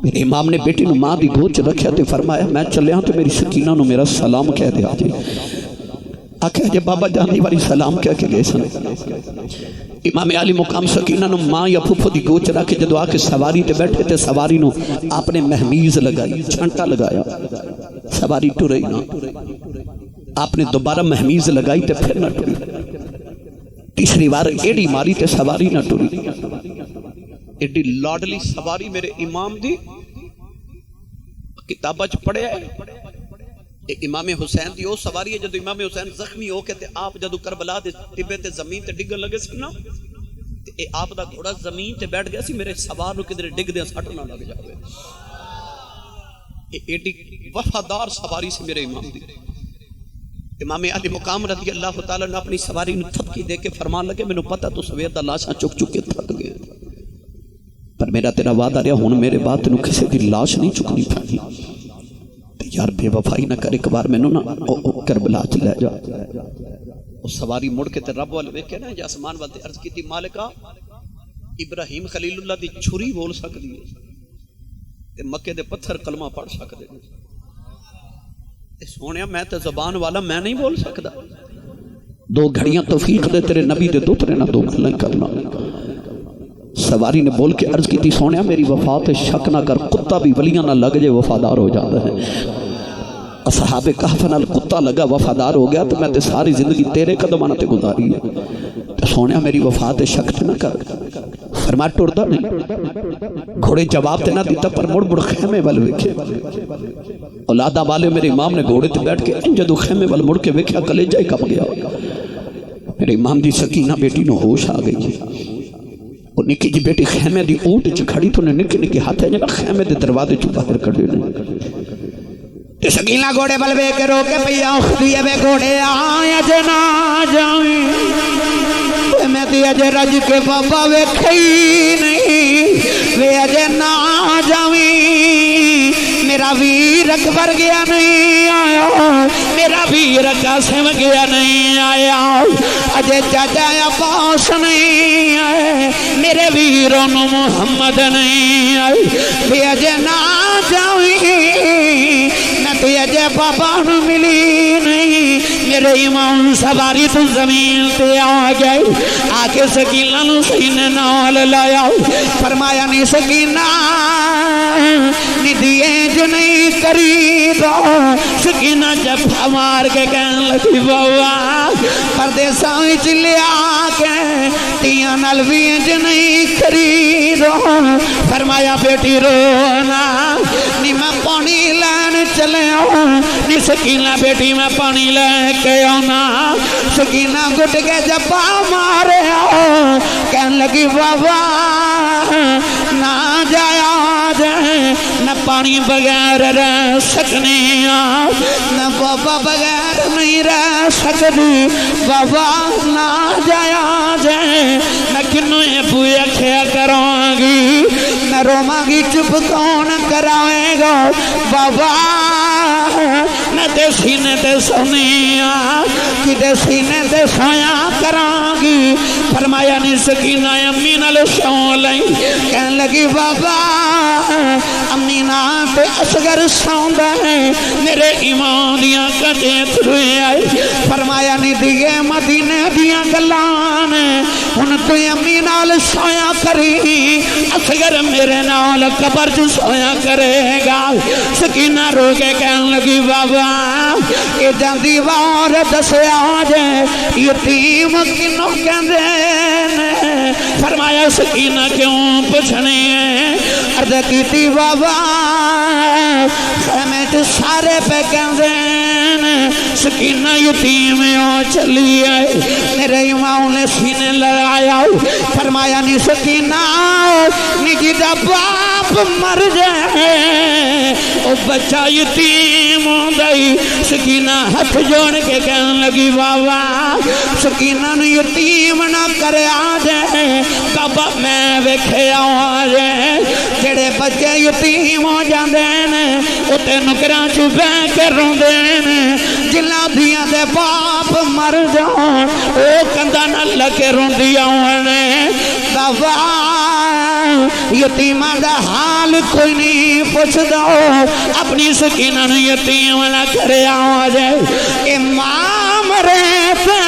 میرے امام نے بیٹی نو ماں دی گوچ رکھیا تے فرمایا میں چلے ہاں تے میری سکینہ نو میرا سلام کہہ دے آجے۔ آکھے جے بابا جانی والی سلام کہہ کے گئے سن۔ امام علی مقام سکینہ نو ماں یا پھپھو دی گوچ رکھے جدو آکے سواری تے بیٹھے تے سواری نو آپ نے مہمیز لگائی، چھنٹا لگایا، سواری ٹورئی نا، آپ نے دوبارہ مہمیز لگائی تے پھر نہ ٹوری، تیسری بار ایڈی ماری تے سواری نہ ٹوری۔ ایڈی لاڈلی سواری میرے امام دی کتابہ چ پڑھے ہے، امام حسین دی او سواری ہے جدو امام حسین زخمی ہو کے تے آپ جدو کربلا دے ٹبے تے زمین تے ڈگن لگے سکنا تے آپ دا گھوڑا زمین تے بیٹھ گیا سی، میرے سوار نو کدھر ڈگ دے سٹ نہ لگ جاوے۔ ایڈی وفادار سواری سے میرے امام دی۔ امام علی مقام رضی اللہ تعالیٰ نے اپنی سواری نو تھپکی دے کے فرمان لگے میں نو پتا تو سویر دا لاشاں چک چک کے تھک گئے، پر میرا تیرا وعدہ رہا ہون میرے بات تینوں کسی دی لاش نہیں چکنی پڑی، یار بے وفائی نہ کر، ایک بار میں نو نا کربلا چ لے جا۔ وہ سواری مڑ کے تے رب والے ویکھے نا جا آسمان والے عرض کی تھی مالکا ابراہیم خلیل اللہ دی چھری بول سکدی ہے تے مکے دے پتھر کلمہ پڑھ سکدے تے سونیا میں تے زبان والا میں نہیں بول سکدا، 2 گھڑیاں توفیق دے تیرے نبی دے دوترے نہ 2 گھلیں کرنا۔ سواری نے بول کے عرض کی تھی سونیا میری وفا تے شک نہ کر، کتا بھی ولیاں نہ لگ جے وفادار ہو جاتا ہے۔ اصحاب کہف نال کتا لگا وفادار ہو گیا تو میں تے ساری زندگی تیرے قدماں تے گزاری ہے، تے سونیا میری وفا تے شک نہ کر۔ فرمایا ٹردا نہیں، گھوڑے جواب تے نہ دیتا پر مڑ مڑ خیمے ول ویکھے۔ اولادہ والے میرے امام نے گھوڑے تے بیٹھ کے جدو خیمے ول مڑ کے ویکھیا کلیجہ ہی کپ گیا۔ میرے امام دی سکینہ بیٹی نو ہوش آ گئی، وہ نکی جی بیٹی خیمے دی اونٹ چ کھڑی تو نے نکی نکی ہاتھ ہے جنا خیمے دے دروازے چ باہر کڈے نے تے سکینہ گھوڑے بل وے کے رو کے پیا خدی وے گھوڑے آیا جنا جاویں میں تے اج رج کے بابا ویکھی نہیں وے اج نہ جاویں، میرا ویر اکبر گیا نہیں آیا، میرا ویر قاسم گیا نہیں آیا، اجے چاچا عباس نہیں آئے، میرے ویروں نو محمد نہیں آئے، وے اجے نہ جاویں میں تو اجے بابا نو ملی نہیں، میرے امام سواری تو زمین تے آ گئے، آکے سکینہ نو سینے نال لایا، فرمایا نہیں سکینہ ندیے جو نہیں قریبا، سکینہ جب ہمار کے کہنے لگی بابا پردیساں وچ لیا کے تیاں نال وی جو نہیں قریبا، فرمایا بیٹی رونا نی میں پانی لین چلے آؤں، نی سکینہ بیٹی میں پانی لے کے آنا، سکینہ گھٹ کے جب مارے آؤ کہنے لگی بابا نہ جایا جائے، نہ پانی بغیر رہ سکنی نہ بابا بغیر نہیں رہ سکتی، بابا نہ جایا جائے، میں کنوں بوئے کھیا کروں گی، میں روماں گی چپ کون کرائے گا، بابا میں تے سینے تے سونی کدے سینے تے سویا کراں گی، فرمایا نہیں سکینہ امی نال سو لئی، کہنے لگی بابا امی نال تے اصغر سوندا ہے، میرے ایمان دیاں کدے تھروے آئے، فرمایا نہیں دیئے مدینے دیاں گلاں نے، ہن تو امی نال سویا کری اصغر میرے نال قبر چ سویا کرے گا سکینہ رو کے کہن لگی بابا اے جاندی وار دسیا جے یتیم کنوں کہندے نے فرمایا سکینہ کیوں پوچھنی ہے عرض کیتی بابا خیمے تے سارے پہ کہندے نے سکینہ یتیم ہو چلی ہے میرے امام نے سینے لڑایا فرمایا نی سکینہ نی جدا باپ مر جائے او بچہ یتیم ہوندائی سکینہ ہاتھ جوڑ کے کہنے لگی بابا سکینہ نو یتیم نہ کرے آجے بابا میں ویکھے آجے جڑے بچے یتیم ہو جاندے نے اتے نکراں چ بیٹھ کے روندے نے جنہاں دیاں دے باپ مر جان او کندا نہ لگے روندیاں نے بابا یتیماں دا حال کوئی نہیں پوچھدا اپنی سکینہ نو یتیم نہ کرے آجے امام رہتے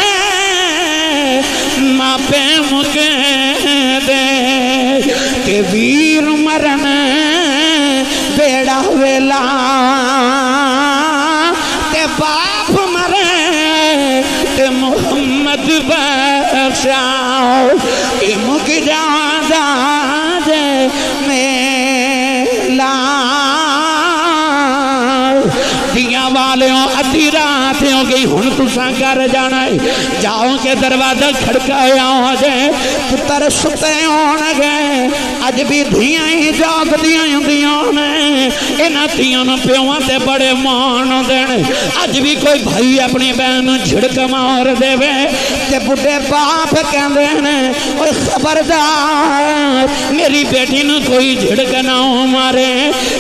ماں پہ مکے دے کہ ویر مرن بیڑا ویلا تے باپ مرے تے محمد بخشاؤ اے مک جاندہ جے میلا دیاں والیوں ادھی رات ہو گئی ہن تساں گھر جانا ہے جاؤ کے دروازہ کھڑکایا ہو جائے پتر ستے ہون گئے اج بھی دھیاں ہی جاگ دیاں ہوندیاں نے انہاں تیاں نوں پیواں تے بڑے مان دین اج بھی کوئی بھائی اپنی بہن جھڑک مار دے وے تے بڈھے باپ کہندے نے اوے خبردار میری بیٹی نوں کوئی جھڑک نہ مارے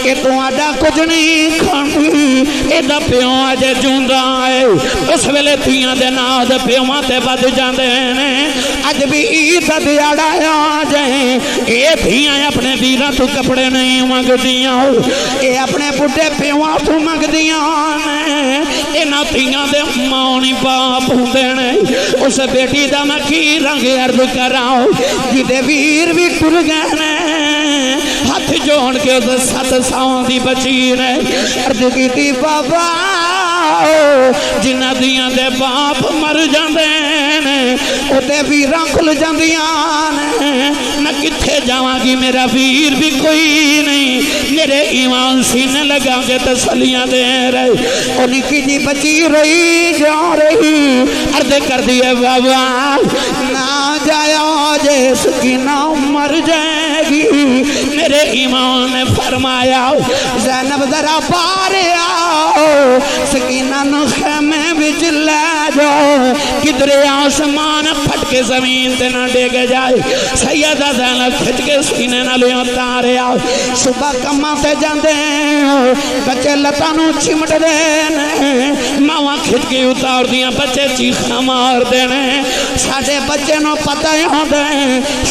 کہ تہاڈا کچھ نہیں کھاندی ایدہ پیوں آجے جوندا ہے اس ویلے تیاں دے ناد پیوں تے بد جاندے نے اج بھی عید دیاڑا آجے اے تیاں اپنے ویراں تو کپڑے نہیں مانگ دیاں اے اپنے بڈھے پیوں تو مانگ دیاں نے اے نا تیاں دے ماؤنی باپ ہوندے نے اس بیٹی دا میں کی رنگ عرض کراؤ جدے ویر بھی ٹر گئے نے ہاتھ جوڑ کے اس 700 دی بچی نے عرض کی تھی بابا جنہ دیاں دے باپ مر جاندے نے اتے ویراں کھل جاندیاں نے نہ کتھے جاواں گی میرا ویر بھی کوئی نہیں میرے ایمان سینے لگا کے تسلیاں دے رہے اور نکی جی بچی رہی جا رہی عرض کر دیے بابا نہ جایا جے سکینہ مر جائے گی میرے ایمان نے فرمایا زینب ذرا پارے آؤ سکینہ نو خیمے بچ لے جاؤ کدھر آسمان پھٹ کے زمین تے نہ ڈگ جائے سیدہ زینب کھچ کے سینے نہ لے اتارے آؤ صبح کماں تے جاندے بچے لتانوں چمٹ دینے ماواں کھچ کے اتار دیاں بچے چیخاں مار دینے ساڑھے بچے نو پتہ ہوں دے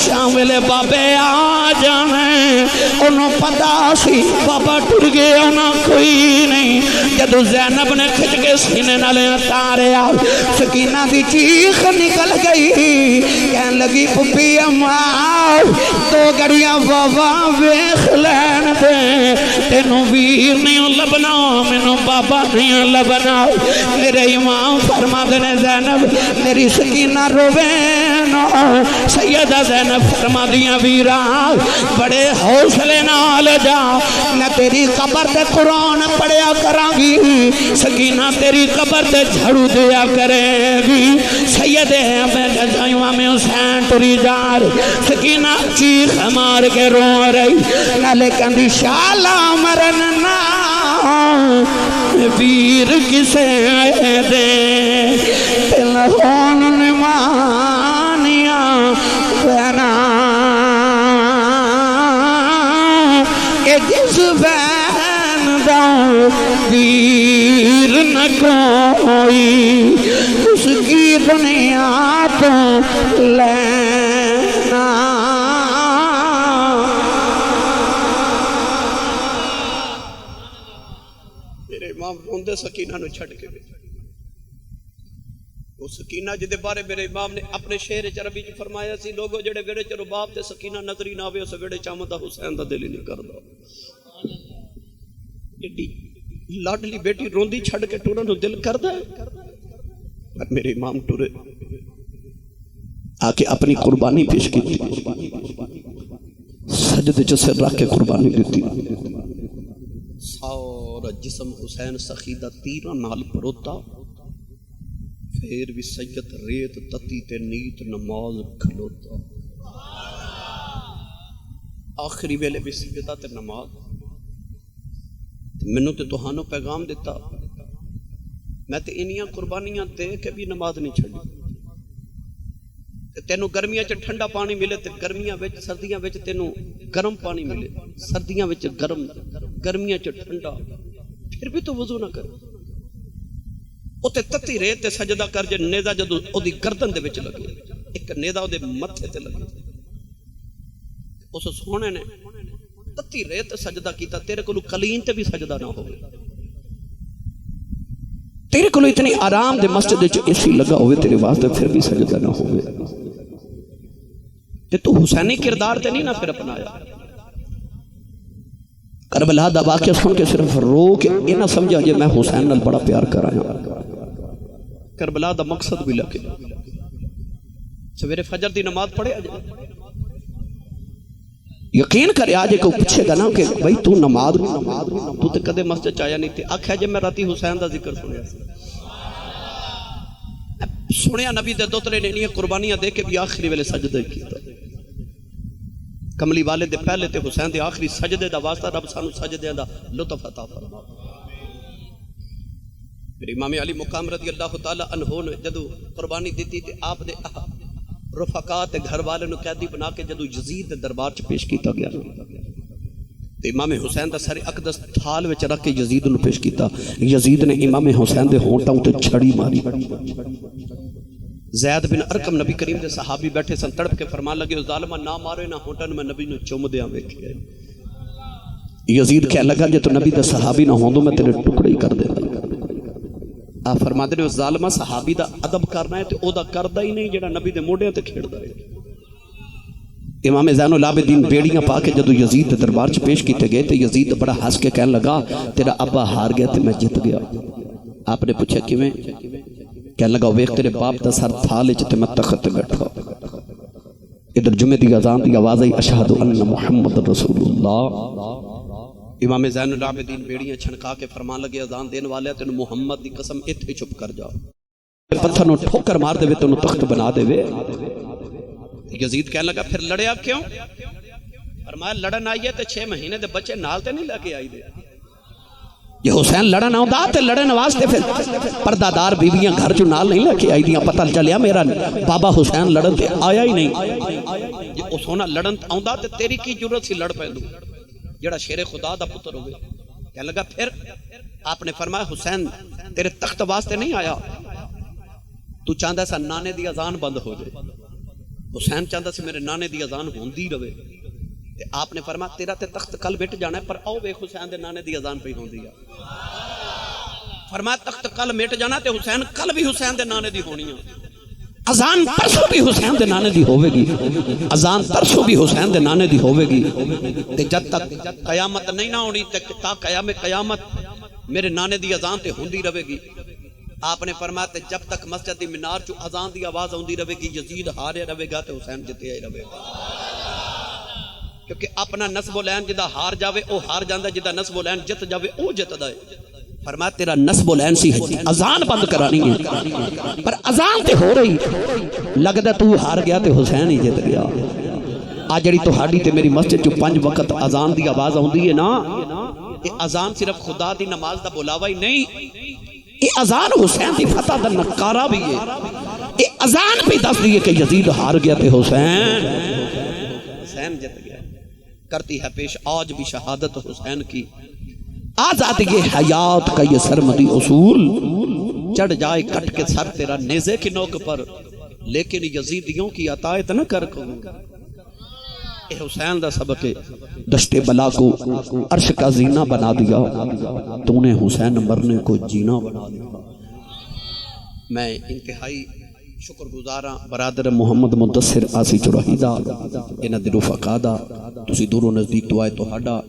شام ویلے بابے آ جانے انہوں پتہ سی بابا ٹر گیا نہ کوئی نہیں جدو زینب نے کھچ کے سینے نہ لے اتارے آؤ سکینہ دی چیخ نکل گئی کہن لگی پپی اماں دو گڑیاں بابا ویخ لین دے تینوں ویر نہیں لبنا مینوں بابا نہیں لبنا میرے امام فرما دینے زینب میری سکینہ روینو سیدہ زینب فرما دیاں ویرا بڑے حوصلے نال جا میں تیری قبر تے قرآن پڑھیا کراں گی سکینہ تیری قبر تے جھڑو دیا کرے گی سیدہ امام حسین ٹری جار سکینہ چیخ مار کے رو رہی نالے کندی شالا مرن نا ویر کسے دے تلہون نمانیاں بنا اے جس بین داؤں ویر نہ کوئی اس کی دنیا تو لینا میرے امام روندے سکینہ نو چھڑ کے وہ سکینہ جدے بارے میرے امام نے اپنے شعر عربی چ فرمایا سی لوگو جڑے ویڑے چ رباب تے سکینہ نظری نہ آوے اس ویڑے چ آمدا حسین دا دل ہی نہیں کردا ایڈی لاڈلی بیٹی روندی چھڑ کے ٹرن نو دل کردا ہے پر میرے امام ٹرے آ کے اپنی قربانی پیش کی سجدے چ سر رکھ کے قربانی دیتی سارا جسم حسین سخیدہ تیرہ نال پروتا پھر بھی سید ریت تتی تے نیت نماز کھلوتا آخری ویلے بھی سجدہ تے نماز منو تے توہانو پیغام دیتا میں تے انیاں قربانیاں دے کے بھی نماز نہیں چھڑی تینوں گرمیاں چ ٹھنڈا پانی ملے تے گرمیاں وچ سردیاں وچ تینوں گرم پانی ملے سردیاں وچ گرم گرمیاں چ ٹھنڈا پھر بھی تو وضو نہ کر اوتے تتی ریت تے سجدہ کر جے نیزا جدوں اودی گردن دے وچ لگے ایک نیزا اودے متھے تے لگے اس سونے نے تتی ریت تے سجدہ کیتا تیرے کولو قلین تے بھی سجدہ نہ ہوے تیرے کولو اتنی آرام دے مسجد وچ اے سی لگا ہوئے تیرے واسطے پھر بھی سجدہ نہ ہوے تے تو حسینی کردار تے نہیں نہ پھر اپنایا کربلا دا واقعہ سن کے صرف رو کے یہ نہ سمجھا جے میں حسین نال بڑا پیار کر آیا کربلا دا مقصد بھی لگے سویرے فجر دی نماز پڑھے یقین کرے آجے کو پوچھے گا نا کہ بھائی تو نماز تو تے کدے مسجد چایا نہیں تھی آکھیا جے میں راتی حسین دا ذکر سنیا سنیا نبی دے دوترے نے انہیں قربانیاں دے کے بھی آخری ویلے سجدے کیتا کملی والے دے پہلے تے حسین دے آخری سجدے دا واسطہ رب سانو سجدے دا لطف عطا فرما پھر امام علی مقام رضی اللہ تعالی عنہ نے جدو قربانی دیتی تے آپ دے رفقات گھر والے نو قیدی بنا کے جدو یزید دے دربار چ پیش کیتا گیا تے امام حسین دا سر اقدس تھال وچ رکھ کے یزید نو پیش کیتا یزید نے امام حسین دے ہونٹاں تے چھڑی ماری زید بن ارقم نبی کریم دے صحابی بیٹھے سن تڑپ کے فرمان لگے ظالمہ نہ مارے نہ ہونٹاں میں نبی نو چوم دیاں ویکھیا یزید کہنے لگا جے تو نبی دے صحابی نہ ہوندو میں تیرے ٹکڑے ہی کر دیتا آپ فرما دے ظالمہ صحابی دا ادب کرنا ہے تو او دا کردہ ہی نہیں جڑا نبی دے موڑے تے کھیڑدا ہے امام زین العابدین بیڑیاں پا کے جدو یزید دے دربار چ پیش کیتے گئے تے یزید بڑا ہنس کے کہنے لگا تیرا ابا ہار گیا تے میں جت گیا آپ نے پوچھا کیویں کہنے لگا ویکھ تیرے باپ دا سر تھال وچ تے میں تخت تے بیٹھا ادھر جمعے دی اذان دی آواز آئی اشہد ان محمد رسول اللہ امام زین العابدین بیڑیاں چھنکا کے فرمان لگے اذان دین والے تینو محمد دی قسم ایتھے چپ کر جا پتھر نو ٹھوکر مار دے وے تینو تخت بنا دے وے یزید کہنے لگا پھر لڑیا کیوں فرمایا لڑن آئیے تے 6 مہینے دے بچے نال تے نہیں لے آئی دے یہ حسین لڑن آؤں تے لڑن واسطے پھر پردہ دار بیویاں گھر جو نال نہیں لے کے آئی دیاں پتہ چلیا میرا بابا حسین لڑن تے آیا ہی نہیں یہ اس ہونا لڑن آؤں تے تیری کی ضرورت سی لڑ پہلو جڑا شیر خدا دا پتر ہوئے کہنے لگا پھر آپ نے فرمایا حسین تیرے تخت واسطے نہیں آیا تو چاہندہ سا نانے دی اذان بند ہو جائے حسین چاہندہ سے میرے نانے دی اذان ہوندی رہے آپ نے فرمایا تیرا تے تخت کل بیٹھ جانا ہے پر آؤ بے حسین دے نانے دی اذان پہ ہوندی ہے فرمایا تخت کل میٹ جانا تے حسین کل بھی حسین دے نانے دی ہونی ہے اذان پرسوں بھی حسین دے نانے دی ہوئے گی اذان پرسوں بھی حسین دے نانے دی ہوئے گی تے جب تک قیامت نہیں نہ ہونی تا قیامت میرے نانے دی اذان تے ہوندی رہے گی آپ نے فرمایا تے جب تک مسجد دی مینار چو اذان دی آواز ہوندی رہے گی یزید ہارے رہے گا تے حسین جتے ہی رہے گا کیونکہ اپنا نسب و لین جدا ہار جاوے او ہار جاندہ جدا نسب و لین جت جاوے او جت دائے فرمایا تیرا نسب و لین سی ہے اذان بند کرانی ہے پر اذان تے ہو رہی لگدا تو ہار گیا تے حسین ہی جت گیا آج جڑی تو ہاڑی تے میری مسجد جو 5 وقت اذان دی آواز ہوندی ہے نا یہ اذان صرف خدا دی نماز دا بلاوا ہی نہیں یہ اذان حسین دی فتح دا نکارہ بھی ہے یہ اذان بھی دس دیئے کہ یزید ہار گیا تے حسین جت گیا کرتی ہے پیش آج بھی شہادت حسین کی آزادی حیات کا یہ سرمدی اصول چڑھ جائے کٹ کے سر تیرا نیزے کی نوک پر لیکن یزیدیوں کی عطایت نہ کر کو اے حسین دا سبق دشت بلا کو عرش کا زینہ بنا دیا تو نے حسین مرنے کو جینا بنا دیا میں انتہائی شکر گزار ہاں برادر محمد مدثر آسی چوراہی دا انہاں دے رفقا دا تسی دوروں نزدیک دعائے تہاڈا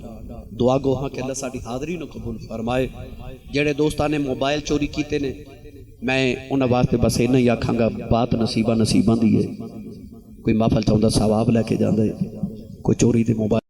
دعا گو ہاں کہ اللہ ساڈی حاضری نو قبول فرمائے جڑے دوستاں نے موبائل چوری کیتے نے میں انہاں واسطے بس انہاں ہی آکھاں گا بات نصیباں دی ہے کوئی محفل چاہندا ثواب لے کے جاندا ہے کوئی چوری دے موبائل